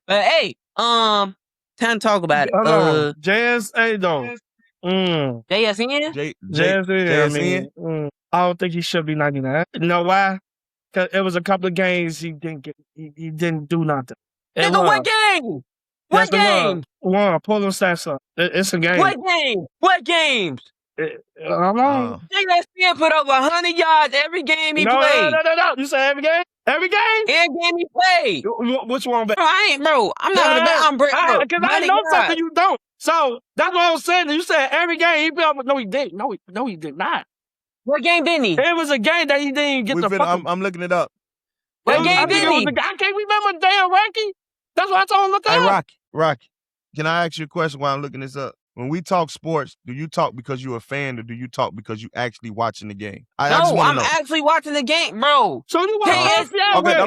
But hey, time to talk about it. Hold on. JSA though. JSN? JSN. I mean, I don't think he should be 99. You know why? Because it was a couple of games he didn't do nothing. Nigga, what game? What game? One, pull them stats up. It's a game. What game? What games? How long? JSN put over 100 yards every game he played. No. You say every game? Every game? Every game he played. Which one? Bro, I'm not I'm Brett. Because I know something you don't. So that's what I was saying. You said every game he played. No, he didn't. No, he did not. What game didn't he? It was a game that he didn't get the fuck. I'm looking it up. What game didn't he? I can't remember damn Rocky. That's what I told him to look up. Hey, Rocky, can I ask you a question while I'm looking this up? When we talk sports, do you talk because you're a fan or do you talk because you actually watching the game? I'm actually watching the game, bro. So you watch okay.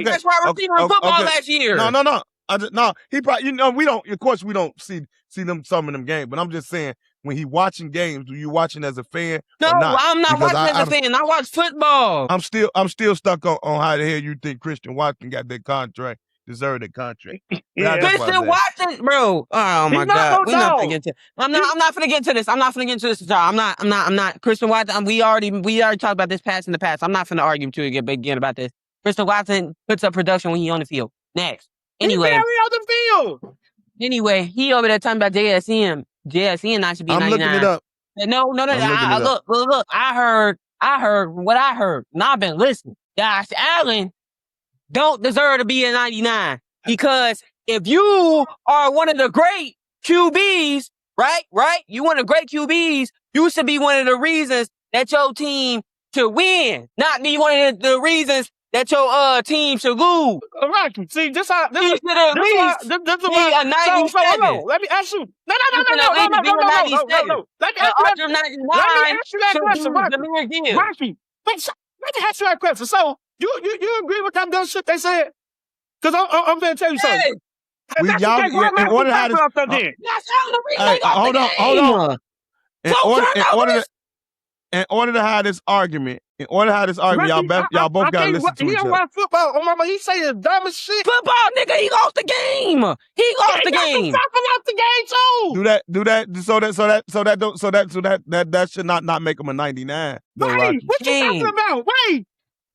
That's why I was seeing football last year. No. He probably, we don't. Of course, we don't see them some of them games. But I'm just saying, when he watching games, do you watching as a fan? No, or not? I'm not watching as a fan. I watch football. I'm still stuck on how the hell you think Christian Watson got that contract. Deserved that contract. Yeah. Christian Watson, bro. Oh my God, we're not gonna get into. I'm not gonna get into this. I'm not gonna get into this, y'all. I'm not. Christian Watson. We already talked about this in the past. I'm not gonna argue to you again about this. Christian Watson puts up production when he's on the field. Next, anyway, he's on the field. Anyway, he over there talking about JSN. JSN not should be 99. I'm looking it up. No. Look. I heard what I heard. And I've been listening. Josh Allen don't deserve to be a 99 because if you are one of the great QBs, right? You one of the great QBs, you should be one of the reasons that your team should win, not be one of the reasons that your team should lose. Rocky, see, this why. Let me ask you. No. Let me ask you that question, Rocky. Let me ask you that question. So you agree with that dumb shit they said? Because I'm gonna tell you something. Hold on. In order to have this argument, y'all both gotta listen to each other. Football. Oh, mama, he say the dumbest shit. Football, nigga, he lost the game. He lost the game. Lost the game too. Do that. So that should not make him a 99. Wait, what you talking about? Wait.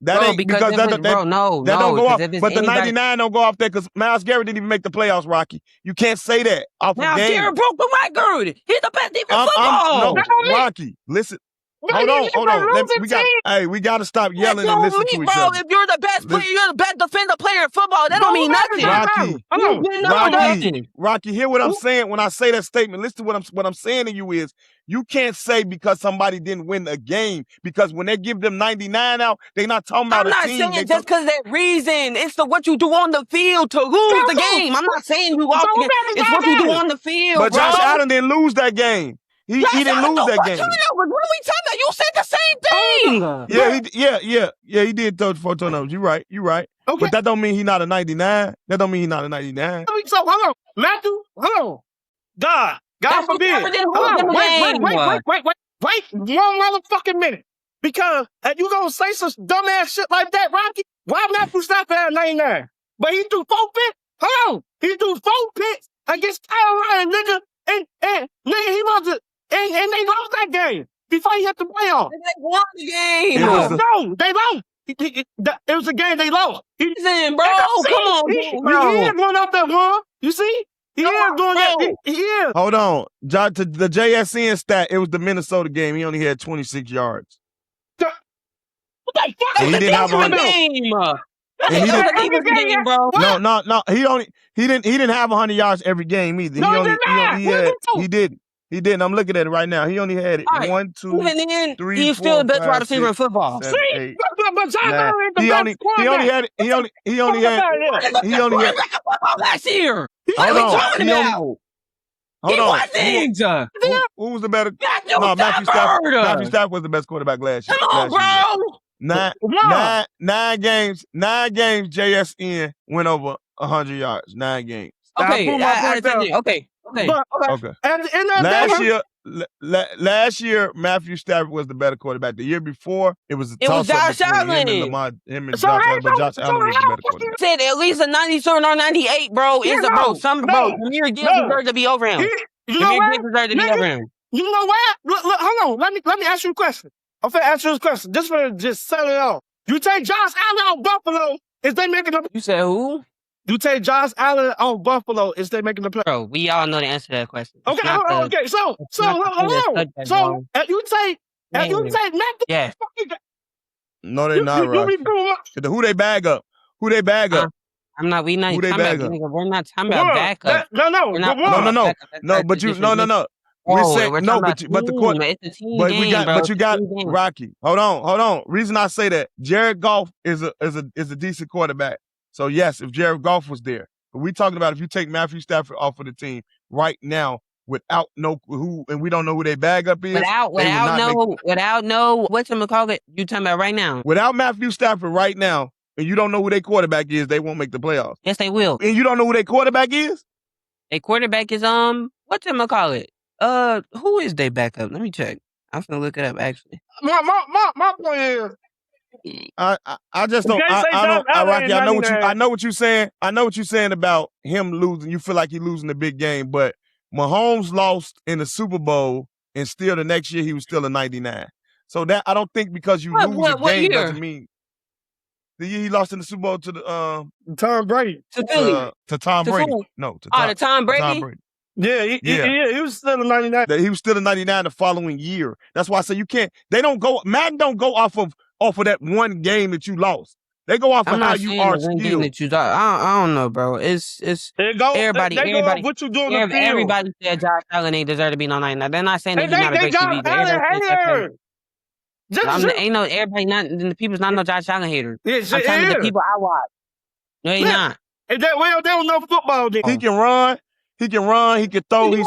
That ain't because that don't go off. But the 99 don't go off there because Myles Garrett didn't even make the playoffs, Rocky. You can't say that off of game. Myles Garrett broke the record. He's the best defense football. No, Rocky, listen. Hold on. We gotta stop yelling and listen to each other. If you're the best player, you're the best defensive player in football. That don't mean nothing. Rocky, hear what I'm saying when I say that statement. Listen to what I'm saying to you is you can't say because somebody didn't win a game because when they give them 99 out, they're not talking about a team. I'm not saying just because that reason. It's what you do on the field to lose the game. I'm not saying you lost the game. It's what you do on the field. But Josh Allen didn't lose that game. He didn't lose that game. What are we talking about? You said the same thing. Yeah, he did throw 4 turnovers. You're right. Okay. But that don't mean he's not a 99. So hold on. Matthew, hold on. God forbid. Wait, one motherfucking minute. Because if you gonna say some dumbass shit like that, Rocky, why Matthew Stafford at 99? But he threw 4 picks. Hold on. He threw 4 picks against Carolina, nigga. And nigga, he lost it. And they lost that game before he hit the playoff. They won the game. No, they lost. It was a game they lost. Listen, bro, come on, bro. He is going out there, one. You see? He is going out. He is. Hold on. The JSN stat, it was the Minnesota game. He only had 26 yards. What the fuck? And he didn't have a game. No. He didn't have 100 yards every game either. No, he did not. He didn't. He didn't. I'm looking at it right now. He only had it All right. 1, 2, Even then, 3, he's still 4, the best wide 5, receiver in 6, football. 7, 8, But Josh 9. Allen ain't the He best only quarterback. had it. He only had. He only had. Last year. Hold What are we on. talking He only. about? Hold He on. wasn't. Who was the better? Matthew No, Matthew Stafford. Stafford. Matthew Stafford was the best quarterback last year. Come on, bro. Nine games. 9 games. JSN went over 100 yards. 9 games. I prove my point there. Okay. But Okay. at the end of the day, Last year, Matthew Stafford was the better quarterback. The year before, it was a toss up Josh between Allen. him and Josh Allen, but Josh Allen was the better quarterback. I said at least a 97 or 98, bro. Yeah, Bro. Jameer Gibbs deserves to be over him. You know Jameer what? Gibbs deserves to be over him. You know what? Look, hold on. Let me ask you a question. I'm finna ask you this question. Just for just settle it off. You take Josh Allen on Buffalo, is they making the You said who? You take Josh Allen on Buffalo, is they making the play? Bro, we all know the answer to that question. Okay, hold on. Okay, so you take Matthew. Yeah. No, they're not, Rocky. Who they bag up? Who they bag up? I'm not. We not Who they talking bag about. up? We're not talking about backup. No. But you no. We're saying no, but the court. It's a team But game, bro. you got Rocky. Hold on. Reason I say that, Jared Goff is a decent quarterback. So yes, if Jared Goff was there, but we talking about if you take Matthew Stafford off of the team right now without and we don't know who their bag up is. Without whatchamacallit, you talking about right now? Without Matthew Stafford right now, and you don't know who their quarterback is, they won't make the playoffs. Yes, they will. And you don't know who their quarterback is? Their quarterback is whatchamacallit? Who is their backup? Let me check. I'm gonna look it up actually. My point is, I just don't. Rocky, I know what you're saying. I know what you're saying about him losing. You feel like he's losing the big game, but Mahomes lost in the Super Bowl, and still the next year he was still a 99. So that I don't think because you lose a game doesn't mean. The year he lost in the Super Bowl to the Tom Brady. To Tom Brady. No, to Tom Brady. Tom Brady. Yeah, he was still a 99. He was still a 99 the following year. That's why I say you can't. They don't go. Madden don't go off of that one game that you lost. They go off of how you are skilled. I don't know, bro. It's everybody. What you doing? Everybody said Josh Allen ain't deserve to be no 99. They're not saying that he's not a great QB. Everybody not the people's not no Josh Allen haters. I'm telling you, the people I watch. No, they not. They don't know football. He can run. He can throw. He's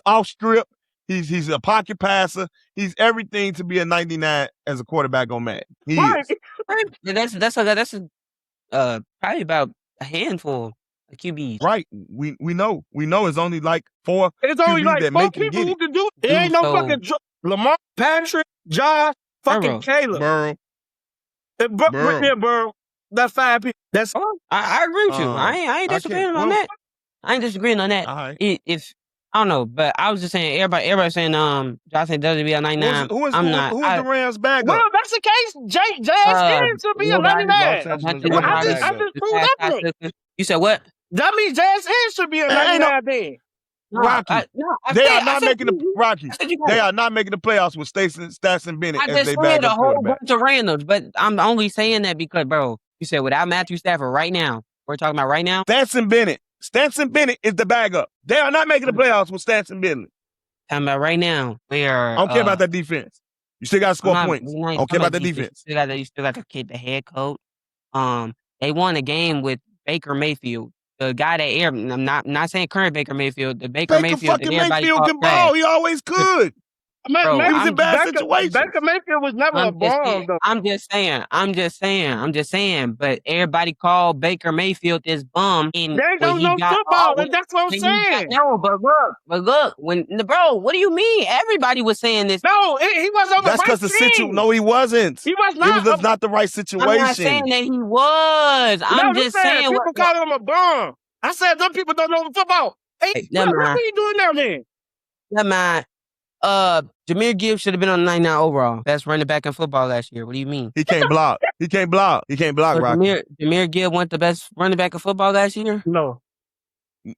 off strip. He's a pocket passer. He's everything to be a 99 as a quarterback on Madden. He is. That's probably about a handful of QBs. Right. We know. It's only like 4 it's only QBs like that 4 make people get who it. can do it. There ain't no fucking Lamar, Patrick, Josh, fucking Caleb. Burrow. Burrow. That's 5 people. That's I agree with you. I ain't disagreeing on that. I ain't disagreeing on that. Right. If I don't know, but I was just saying everybody saying Josh Allen doesn't be a 99. Who is the Rams bag up? Well, if that's the case, JSN should be a 99. I just proved that point. You said what? That means JSN should be a 99 then. Rocky. They are not making the playoffs with Stetson Bennett as they bag up quarterback. I just said a whole bunch of randoms, but I'm only saying that because, bro, you said without Matthew Stafford right now. We're talking about right now. Stetson Bennett is the bag up. They are not making the playoffs with Stetson Bennett. Talking about right now. I don't care about that defense. You still got to score points. I don't care about the defense. You still got the head coach. They won a game with Baker Mayfield. The guy that I'm not saying current Baker Mayfield. The Baker Mayfield that everybody Mayfield can ball. He always could. Bro, he's in bad situations. Baker Mayfield was never a bomb, though. I'm just saying. But everybody called Baker Mayfield this bum. They don't know football. That's what I'm saying. But look, what do you mean? Everybody was saying this. No, he was on the right because the situation. No, he wasn't. He was not. It was not the right situation. I'm not saying that he was. I'm just saying people call him a bum. I said them people don't know football. Hey, what are you doing now then? Never mind. Jameer Gibbs should have been on 99 overall. Best running back in football last year. What do you mean? He can't block. He can't block, Rocky. Jameer Gibbs went the best running back in football last year? No. Who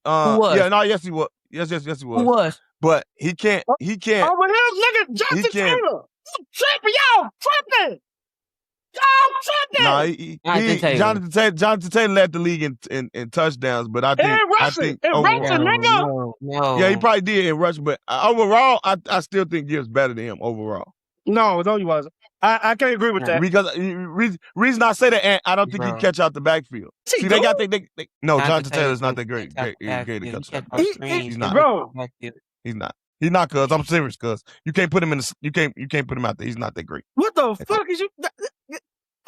was? Yes, he was. Yes, he was. Who was? But he can't. Over here, nigga, Justin Taylor. You tripping, y'all. Tripping. Nah, Jonathan Taylor. Jonathan Taylor led the league in touchdowns, but I think overall, nigga. No. yeah, he probably did in rushing, but overall, I still think Gibbs better than him overall. No, he wasn't. I can't agree with that. Because reason I say that, Ant, I don't think he catch out the backfield. See, they got no. Jonathan Taylor's not that great to catch out the backfield. He's not. Bro, He's not. He's not. Cuz I'm serious. Cuz you can't put him in. You can't put him out there. He's not that great. What the fuck is you?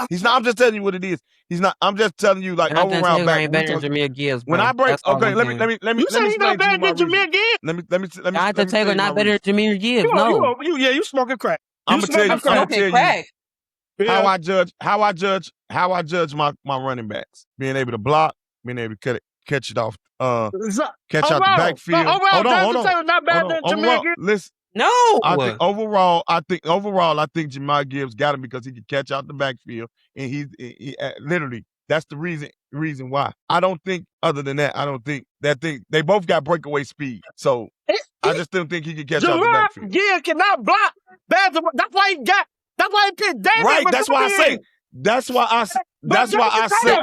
He's not. I'm just telling you what it is. He's not. I'm just telling you like overall back. Ain't better than Jameer Gibbs, bro. When I break, okay, let me. You say he's not better than Jameer Gibbs? Let me. Jonathan Taylor not better than Jameer Gibbs. No. You smoking crack. I'm gonna tell you Crack. how I judge my running backs. Being able to block, being able to catch it off, catch out the backfield. Hold on. Not better than Jameer Gibbs. Listen. No. I think overall, I think Jameer Gibbs got him because he could catch out the backfield, and he literally that's the reason why. I don't think other than that, I don't think they both got breakaway speed. So I just don't think he could catch out the backfield. Yeah, cannot block. That's why he got. That's why he picked David. Right. That's why I say. That's why I say.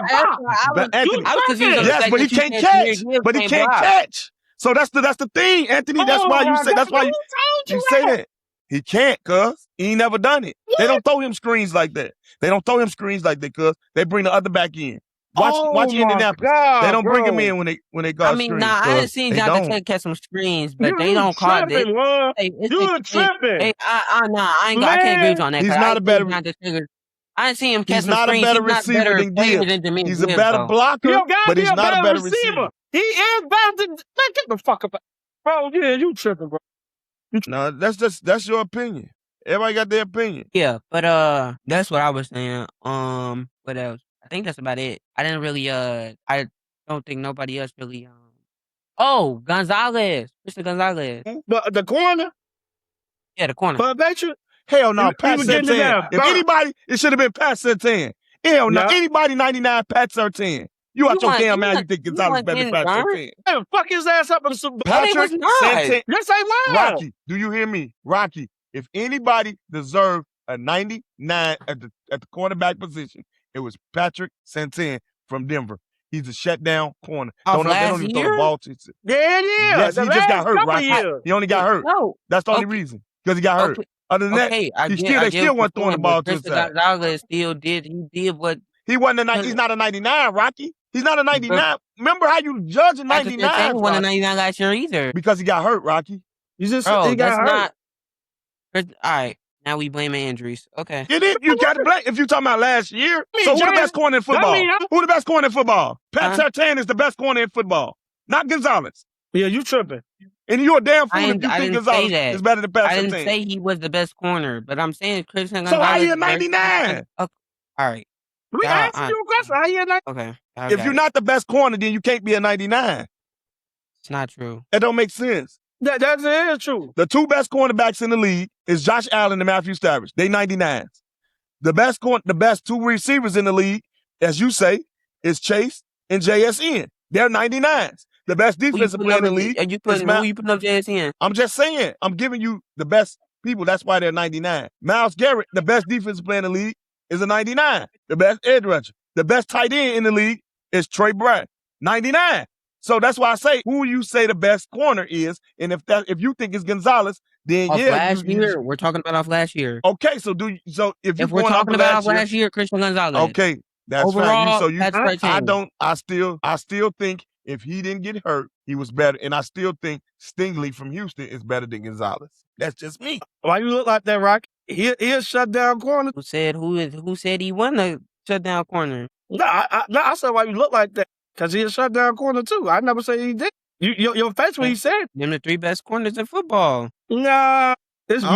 But Anthony, yes, but he can't catch. But he can't catch. So that's the thing, Anthony. That's why you say. That's why you say that. He can't, cuz he ain't never done it. They don't throw him screens like that. Cuz they bring the other back in. Watch Indianapolis. They don't bring him in when they got screens. I didn't see Jonathan Taylor catch some screens, but they don't call it. You're tripping. I can't agree with you on that. He's not a better. I didn't see him catch He's not a better receiver than Gibbs. He's a better blocker, but he's not a better receiver. He is better than. Man, get the fuck up, bro. Yeah, you tripping, bro. No, that's your opinion. Everybody got their opinion. Yeah, but that's what I was saying. What else? I think that's about it. I didn't really I don't think nobody else really Gonzalez. Mr. Gonzalez. But the corner? Yeah, the corner. But I bet you hell no, Pat Surtain. If anybody, it should have been Pat Surtain. Hell no, anybody 99 Pat Surtain. You out your damn man, you think Gonzalez better than Pat Surtain. Fuck his ass up in the Super Bowl. Patrick Surtain. Yes, I will. Rocky, do you hear me? Rocky, if anybody deserved a 99 at the quarterback position, it was Patrick Surtain from Denver. He's a shutdown corner. They don't even throw the ball to him. Yeah. Yes, he just got hurt, Rocky. He only got hurt. No. That's the only reason. Because he got hurt. Other than that, they still weren't throwing the ball to his side. Gonzalez still did. He did what. He wasn't he's not a 99, Rocky. He's not a 99. Remember how you judge a 99? He wasn't a 99 last year either. Because he got hurt, Rocky. He got hurt. All right. Now we blaming injuries. Okay. You got to blame. If you talking about last year, so who the best corner in football? Who the best corner in football? Pat Surtain is the best corner in football, not Gonzalez. Yeah, you tripping. And you're a damn fool if you think Gonzalez is better than Pat Surtain. I didn't say he was the best corner, but I'm saying Christian Gonzalez. So how you a 99? Okay. All right. We asked you a question. How you a 99? Okay. If you're not the best corner, then you can't be a 99. It's not true. That don't make sense. That's true. The two best cornerbacks in the league is Josh Allen and Matthew Stafford. They 99s. The best two receivers in the league, as you say, is Chase and JSN. They're 99s. The best defensive player in the league. Who you putting up JSN? I'm just saying. I'm giving you the best people. That's why they're 99. Myles Garrett, the best defensive player in the league, is a 99. The best edge rusher. The best tight end in the league is Trey Bryant. 99. So that's why I say who you say the best corner is, and if you think it's Gonzalez, then last year we're talking about off last year. Okay, so if we're talking about last year, Christian Gonzalez. Okay, that's overall, fine. I still think if he didn't get hurt, he was better, and I still think Stingley from Houston is better than Gonzalez. That's just me. Why you look like that, Rock? He a shutdown corner. Who said he wasn't a shutdown corner? No, I said why you look like that. Because he a shutdown corner, too. I never said he did. Your face when he said. Them the three best corners in football. Nah. I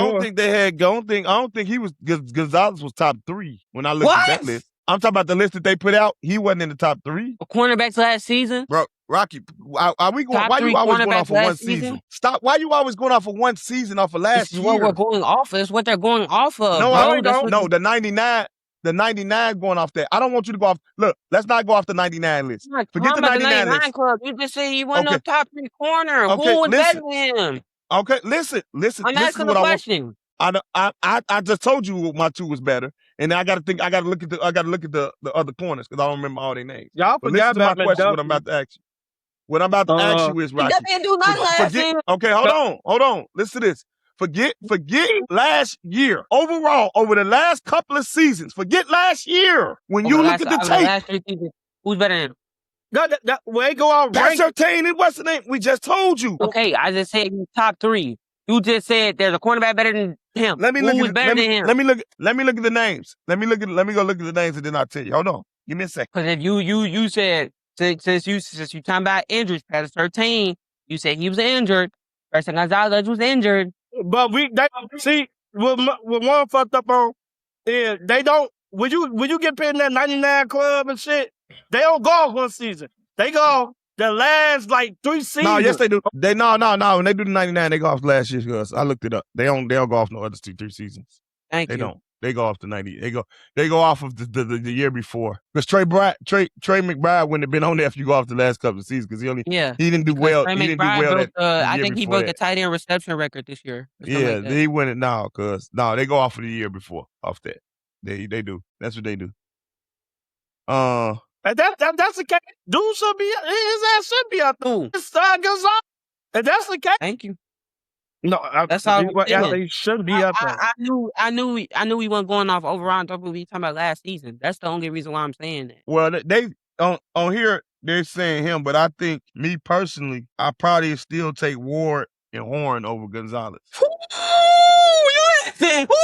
don't think he was, Gonzalez was top 3 when I looked at that list. I'm talking about the list that they put out. He wasn't in the top 3. Cornerbacks last season? Bro, Rocky, why you always going off of one season? Stop. Why you always going off of one season off of last year? What we're going off of. It's what they're going off of. No, bro. I don't. No, the 99. The 99 going off that. I don't want you to go off. Look, let's not go off the 99 list. Forget the 99 list. Club. You just said he wasn't a top 3 corner. Who was better than him? Okay, listen. I'm asking the question. I just told you my 2 was better, And I gotta look at the other corners because I don't remember all their names. Y'all But forgot listen to my about question. What I'm McDuffie. about to ask you. What I'm about to ask you is, He Rocky. didn't do nothing last season. Okay, hold on. Listen to this. Forget last year. Overall, over the last couple of seasons, forget last year. When you look at the over tape, last 3 seasons, who's better than him? When they go out Pat ranking, Surtain and what's the name? We just told you. Okay, I just said he's top 3. You just said there's a cornerback better than him. Who is better than him? Let me look at the names. Let me go look at the names and then I'll tell you. Hold on. Give me a second. Because if you said since you talking about injuries, Pat Surtain, you said he was injured. Preston Gonzalez was injured. but they see what one fucked up on is they don't when you get picked in that 99 club and shit, they don't golf one season. They go the last like 3 seasons. No, yes they do. They no. When they do the 99, they go off last year's girls. I looked it up. They don't go off no other 3 seasons. Thank They you. don't. They go off the 90. They go off of the year before. Because Trey McBride wouldn't have been on there if you go off the last couple of seasons because he didn't do well. Trey He didn't do well broke, that I year think he before broke that. the tight end reception record this year. Yeah, Like he win it now because they go off of the year before off that. They do. That's what they do. And that's the case. Dude should be his ass should be out there. Gonzalez. And that's the case. Thank you. No, That's all. they should be out there. I knew he wasn't going off overall. I'm talking about last season. That's the only reason why I'm saying that. Well, they on here they're saying him, but I think me personally, I probably still take Ward and Horn over Gonzalez.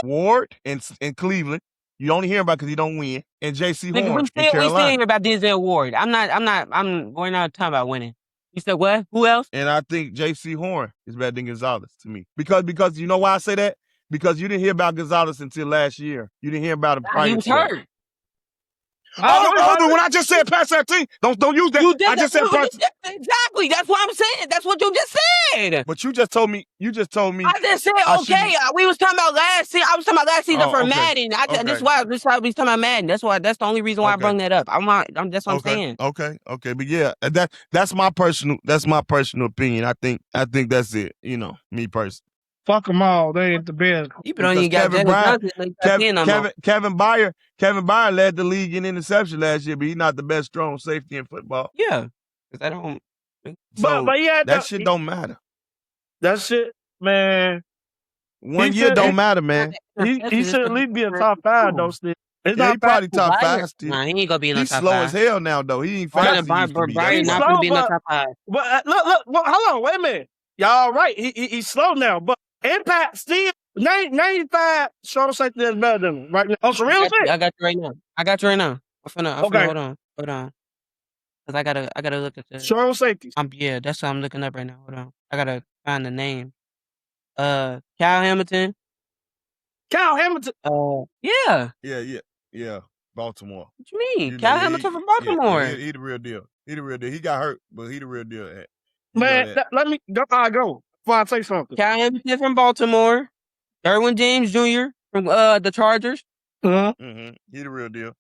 Ward in Cleveland. You only hear about because he don't win. And J.C. Horn in Carolina. We still hear about Denzel Ward. We're not talking about winning. You said what? Who else? And I think J.C. Horn is better than Gonzalez to me. Because you know why I say that? Because you didn't hear about Gonzalez until last year. You didn't hear about him prior He was to that. hurt. But when I just said Pat Surtain, don't use that. I just said exactly. That's what I'm saying. That's what you just said. But you just told me. I just said okay. We was talking about last season. I was talking about last season for Madden. This is why we was talking about Madden. That's the only reason why I brought that up. That's what I'm saying. Okay. But yeah, that's my personal opinion. I think that's it. You know, me personally. Fuck them all. They ain't the best. People don't even got Kevin Byard led the league in interception last year, but he's not the best strong safety in football. Yeah, because I don't. So but yeah, that shit don't matter. That shit, man. 1 year don't matter, man. He should at least be a top 5 though. Still, he probably top 5 still. Nah, he ain't gonna be in no top 5. He's slow as hell now though. He ain't fast. Byard not gonna be in no top 5. But look, hold on, wait a minute. Y'all right? He's slow now, but impact still 95. Short safety is better than him right now. Oh, so real shit. I got you right now. I'm finna okay. Hold on. Cause I gotta look at the short safeties. Yeah, that's what I'm looking up right now. Hold on. I gotta find the name. Kyle Hamilton. Yeah. Baltimore. What you mean? Kyle Hamilton from Baltimore. He the real deal. He got hurt, but he the real deal. Man, let me go. I go before I say something. Kyle Hamilton from Baltimore. Derwin James Jr. from the Chargers. He the real deal.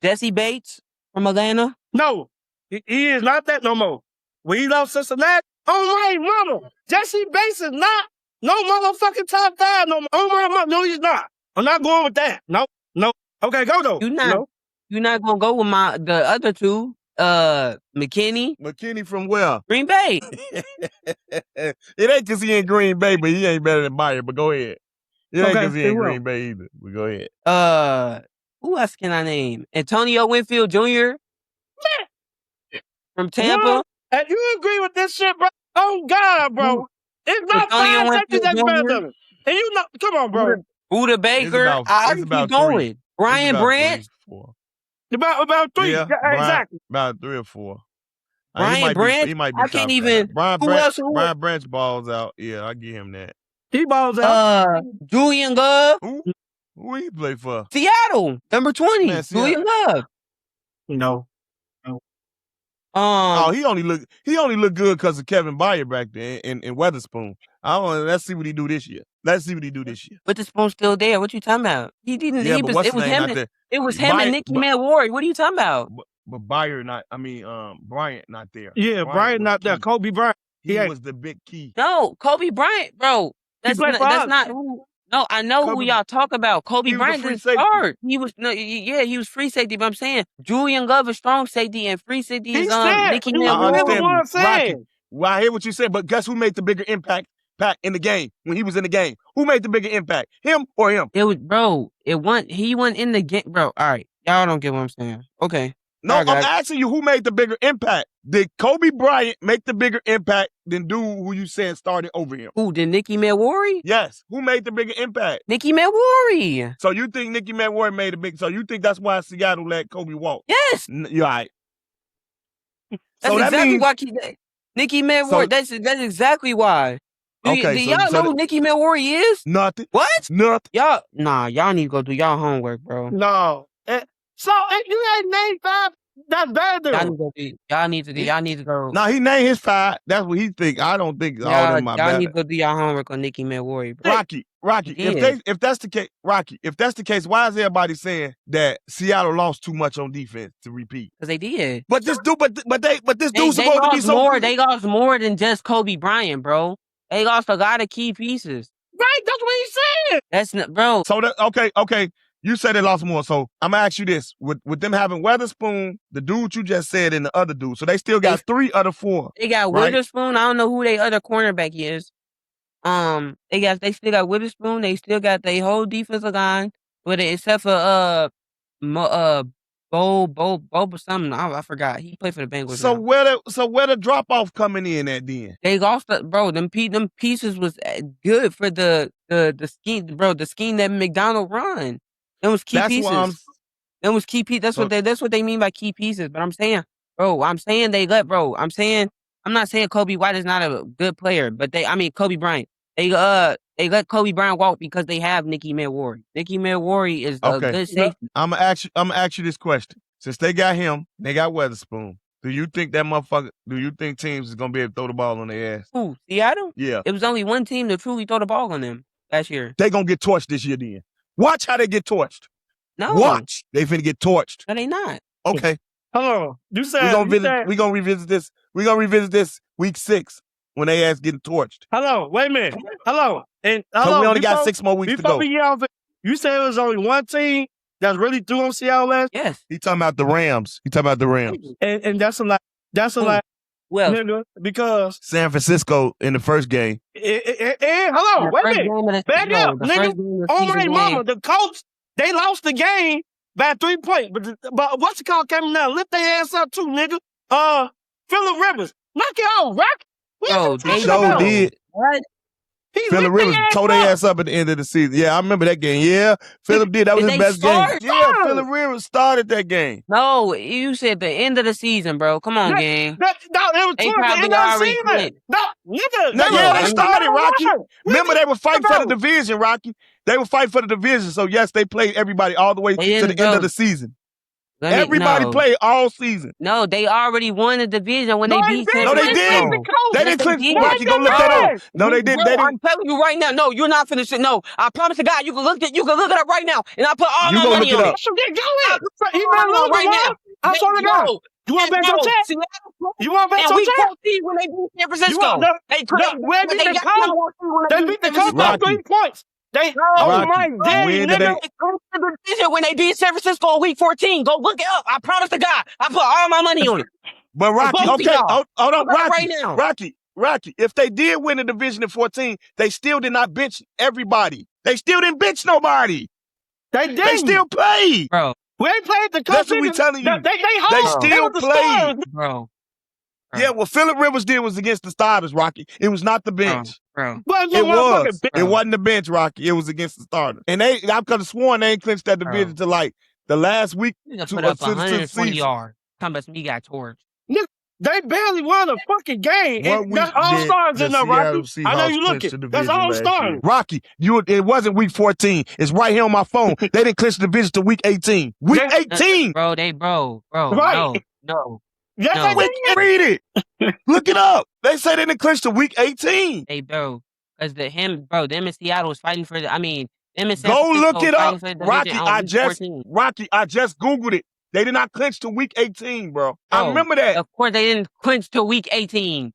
Jesse Bates from Atlanta. No, he is not that no more. We love Cincinnati. Oh my mama, Jesse Bates is not no motherfucking top 5 no more. Oh my mama, no, he's not. I'm not going with that. No. Okay, go though. You're not gonna go with the other two. McKinney from where? Green Bay. It ain't because he in Green Bay, but he ain't better than Byard. But go ahead. It ain't because he ain't Green Bay either. But go ahead. Who else can I name? Antonio Winfield Jr. from Tampa. And you agree with this shit, bro? Oh God, bro. It's not 5 seconds that's better than him. And you know, come on, bro. Buda Baker. I keep going. Brian Brandt. About 3. Yeah, exactly. About 3 or 4. Brian Brandt. He might be. I can't even. Brian Brandt's balls out. Yeah, I give him that. He balls out. Julian Love. Who he play for? Seattle, number 20. Julian Love. No. He only look good because of Kevin Byard back there in Weatherspoon. Let's see what he do this year. But the spoon's still there. What you talking about? He didn't. Yeah, it was him and Nicky Man Ward. What are you talking about? But Byard Bryant not there. Yeah, Bryant not there. Kobe Bryant. He was the big key. No, Kobe Bryant, bro. That's not. No, I know who Kobe- y'all talk about. Kobe he was a Bryant free didn't safety. start. He was he was free safety. But I'm saying Julian Love is strong safety, and free safety He is said, Nicky he was what Manwari. I'm Rocky. saying. Well, I hear what you said, but guess who made the bigger impact in the game when he was in the game? Who made the bigger impact? Him or him? It was he went in the game, bro. All right, y'all don't get what I'm saying. Okay, No, I'm asking you who made the bigger impact. Did Kobe Bryant make the bigger impact than dude who you said started over him? Who did Nicky Manwari? Yes. Who made the bigger impact? Nicky Manwari. So you think Nicky Manwari made a big? So you think that's why Seattle let Kobe walk? Yes, You're right. that's So that exactly means why Nicky Manwari. So- that's exactly why. Do Okay, y'all know who Nicky Manwari is? nothing. What? Nothing. Y'all need to go do y'all homework, bro. No. So you ain't named 5. That's better. Y'all need to go. Now he named his 5. That's what he think. I don't think all them are Y'all better. need to go do y'all homework on Nicky Manwari, bro. Rocky. If that's the case, Rocky. If that's the case, why is everybody saying that Seattle lost too much on defense to repeat? Because they did. But this dude, but this dude's They supposed to be lost so more. good. They lost more than just Kobe Bryant, bro. They lost a lot of key pieces. Right, that's what he said. That's not, bro. So that okay. You said they lost more. So I'm gonna ask you this: with them having Weatherspoon, the dude you just said, and the other dude, so they still got 3 out of 4. They got right? Witherspoon. I don't know who their other cornerback is. They still got Witherspoon. They still got their whole defensive line, with it except for Bo or something. I forgot. He played for the Bengals. So now. where the drop off coming in at then? They lost bro. Them pieces was good for the scheme, bro. The scheme that McDonald run. It was key pieces. It was key pieces. That's what they mean by key pieces. But I'm saying I'm not saying Kobe White is not a good player, but Kobe Bryant. They let Kobe Bryant walk because they have Nicky Manwari. Nicky Manwari is a good safety. I'm gonna ask you this question. Since they got him, they got Weatherspoon. Do you think teams is gonna be able to throw the ball on their ass? Who? Seattle? Yeah. It was only one team to truly throw the ball on them last year. They gonna get torched this year then. Watch how they get torched. No. Watch. They finna get torched. No, they not. Okay. Hello. You said we gonna revisit this. We gonna revisit this week 6 when they ass getting torched. Hello, wait a minute. Hello. And so we only got 6 more weeks to go. You said it was only one team that's really through on Seattle last. Yes. He talking about the Rams. And that's a lot. That's a lot. Well, nigga, because San Francisco in the first game. Hello, wait a minute. Back up, nigga. Oh my mama, the coach, they lost the game by 3 points. But what's it called coming down? Lift their ass up too, nigga. Phillip Rivers. Knock it off, Rock. Bro, they sure did. What? Phillip Rivers tore their ass up at the end of the season. Yeah, I remember that game. Yeah, Phillip did. That was his best game. Yeah, Phillip Rivers started that game. No, you said the end of the season, bro. Come on, gang. No, it was towards the end of the season. No, nigga. They started, Rocky. Remember, they were fighting for the division, Rocky. They were fighting for the division. So, yes, they played everybody all the way to the end of the season. Everybody played all season. No, they already won the division when they beat San Francisco. No, they didn't. They didn't clinch. Rocky, go look that up. No, they didn't. I'm telling you right now. No, you're not finishing. No, I promise to God, you can look it up right now, and I put all my money on it. He been losing right now. I swear to God. You want to bet your check? You want to bet your check? When they beat San Francisco, they beat the Colts by 3 points. My daddy, nigga. When they beat San Francisco in week 14, go look it up. I promise to God, I put all my money on it. But Rocky, okay, hold on, Rocky, right now. Rocky. If they did win the division in 14, they still did not bench everybody. They still didn't bench nobody. They did. They still played, bro. We ain't played the Colts. That's what we telling you. They still played, bro. Yeah, what Phillip Rivers did was against the starters, Rocky. It was not the bench. Bro. It was. It wasn't the bench, Rocky. It was against the starters. And I could have sworn they ain't clinched that division to like the last week. Put up 120 yards. Talking about me got torched. They barely won a fucking game. That's all stars in there, Rocky. I know you looking. That's all stars. Rocky, it wasn't week 14. It's right here on my phone. They didn't clinch the division to week 18. Week 18. Bro. Right. No. Yes, read it. Look it up. They say they didn't clinch to week 18. Hey, bro. Because them in Seattle was fighting for them in San Go Francisco look it up. Rocky, I just Googled it. They did not clinch to week 18, bro. I remember that. Of course, they didn't clinch to week 18.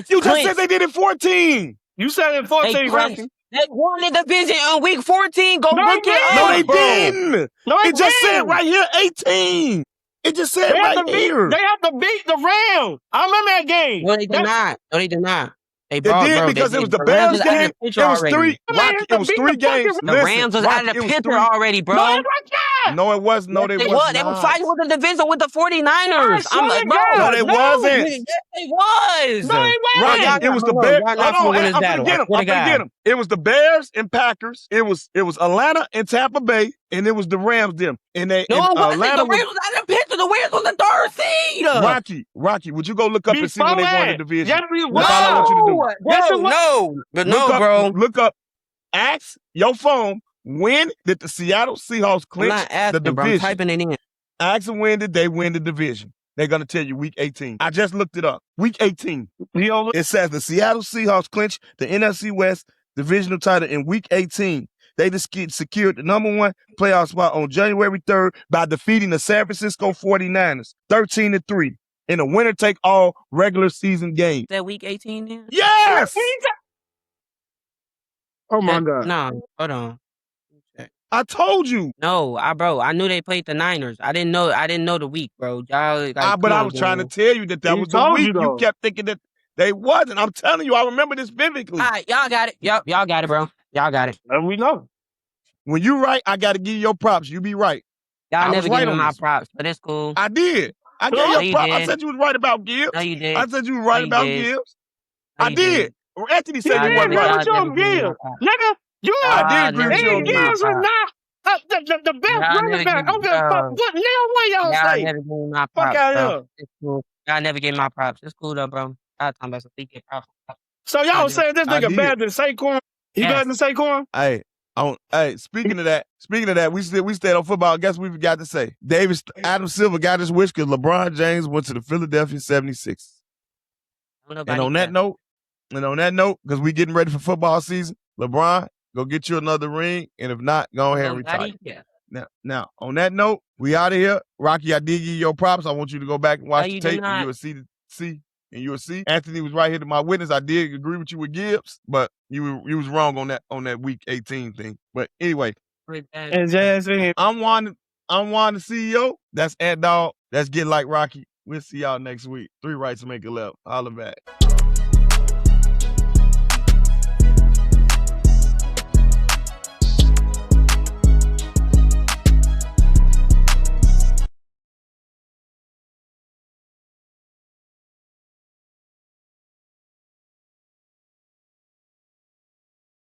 You just said they did in 14. You said in 14, Rocky. They won the division in week 14. Go No, look they it No, up, they didn't. bro. didn't. No, It they just said didn't. right here 18. It just said They have right to beat. here. They have to beat the Rams. I remember that game. No, they did not. No, they did not. They It brought, did bro. They because it was did. the The Rams Bears was out of game. the picture It was already. three. Man, Rocky, have it to was beat three the fucking. games. The Listen, Rams was Rocky, out of it the was picture three. already, bro. No, it was not. No, it wasn't. No, Yes, they they was was. They was not. fighting with the division with the 49ers. I swear to Bro. No, God, they no. wasn't. Nigga, yes, they was. No, it Bro, Rocky, y'all wasn't. it not, was hold the on. Bears. Y'all Hold not finna on, win I'm this finna battle. I get him. swear I'm to finna God. get him. It was the Bears and Packers. It was Atlanta and Tampa Bay, and it was the Rams them. And they No, and it wasn't. Atlanta The was Rams was out of the picture. The Rams was the third seed. Rocky. Would you go look up and see Before when they won the that, division? yes, it That's all I want was. you to do. No, Yes, it bro, was. no. But no, bro. Look up. Ask your phone, when did the Seattle Seahawks I'm clinch not the asking, bro. I'm division? typing it in. Ask them, when did they win the division? They're going to tell you week 18. I just looked it up. Week 18. It says the Seattle Seahawks clinched the NFC West divisional title in week 18. They just secured the number one playoff spot on January 3rd by defeating the San Francisco 49ers 13-3 in a winner-take-all regular season game. Is that week 18 then? Yes! Oh my God. No, hold on. I told you. No, bro, I knew they played the Niners. I didn't know the week, bro. Y'all like, But I was trying to tell you that He was the told week. you, You though. kept thinking that they wasn't. I'm telling you, I remember this vividly. All right, y'all got it. Yep, y'all got it, bro. Y'all got it. And we know. When you right, I got to give you your props. You be right. Y'all I was never right give me on my this. props, but it's cool. I did. I gave No, you you your props. I did. said you was right about Gibbs. No, you did. I said you was right you about did. Gibbs. No, I you did. Anthony He said you did wasn't give right. it to him, give me my Gibbs. props. Nigga, you I did Y'all agree never with you and on give me my Gibbs Gibbs. was props. not the best Y'all running never back. I give don't give a fuck bro. what now what y'all Y'all say. never give me my Fuck props, out bro. here. It's cool. Y'all never give me my props. It's cool though, bro. Y'all talking about some get props. So y'all saying this I nigga did. better than Saquon? He better than Saquon? Hey, speaking of that, we stayed on football. Guess we forgot to say. Adam Silver got his wish because LeBron James went to the Philadelphia 76ers. And on that note, because we getting ready for football season, LeBron, go get you another ring. And if not, go ahead and retire. Now, on that note, we out of here. Rocky, I did give you your props. I want you to go back and watch the tape, and you will see. And you will see. Anthony was right here to my witness. I did agree with you with Gibbs, but you was wrong on that week 18 thing. But anyway, And Jazz in. I'm Juan the CEO. That's Ant Dog. That's Get Like Rocky. We'll see y'all next week. 3 rights to make a left. Holla back.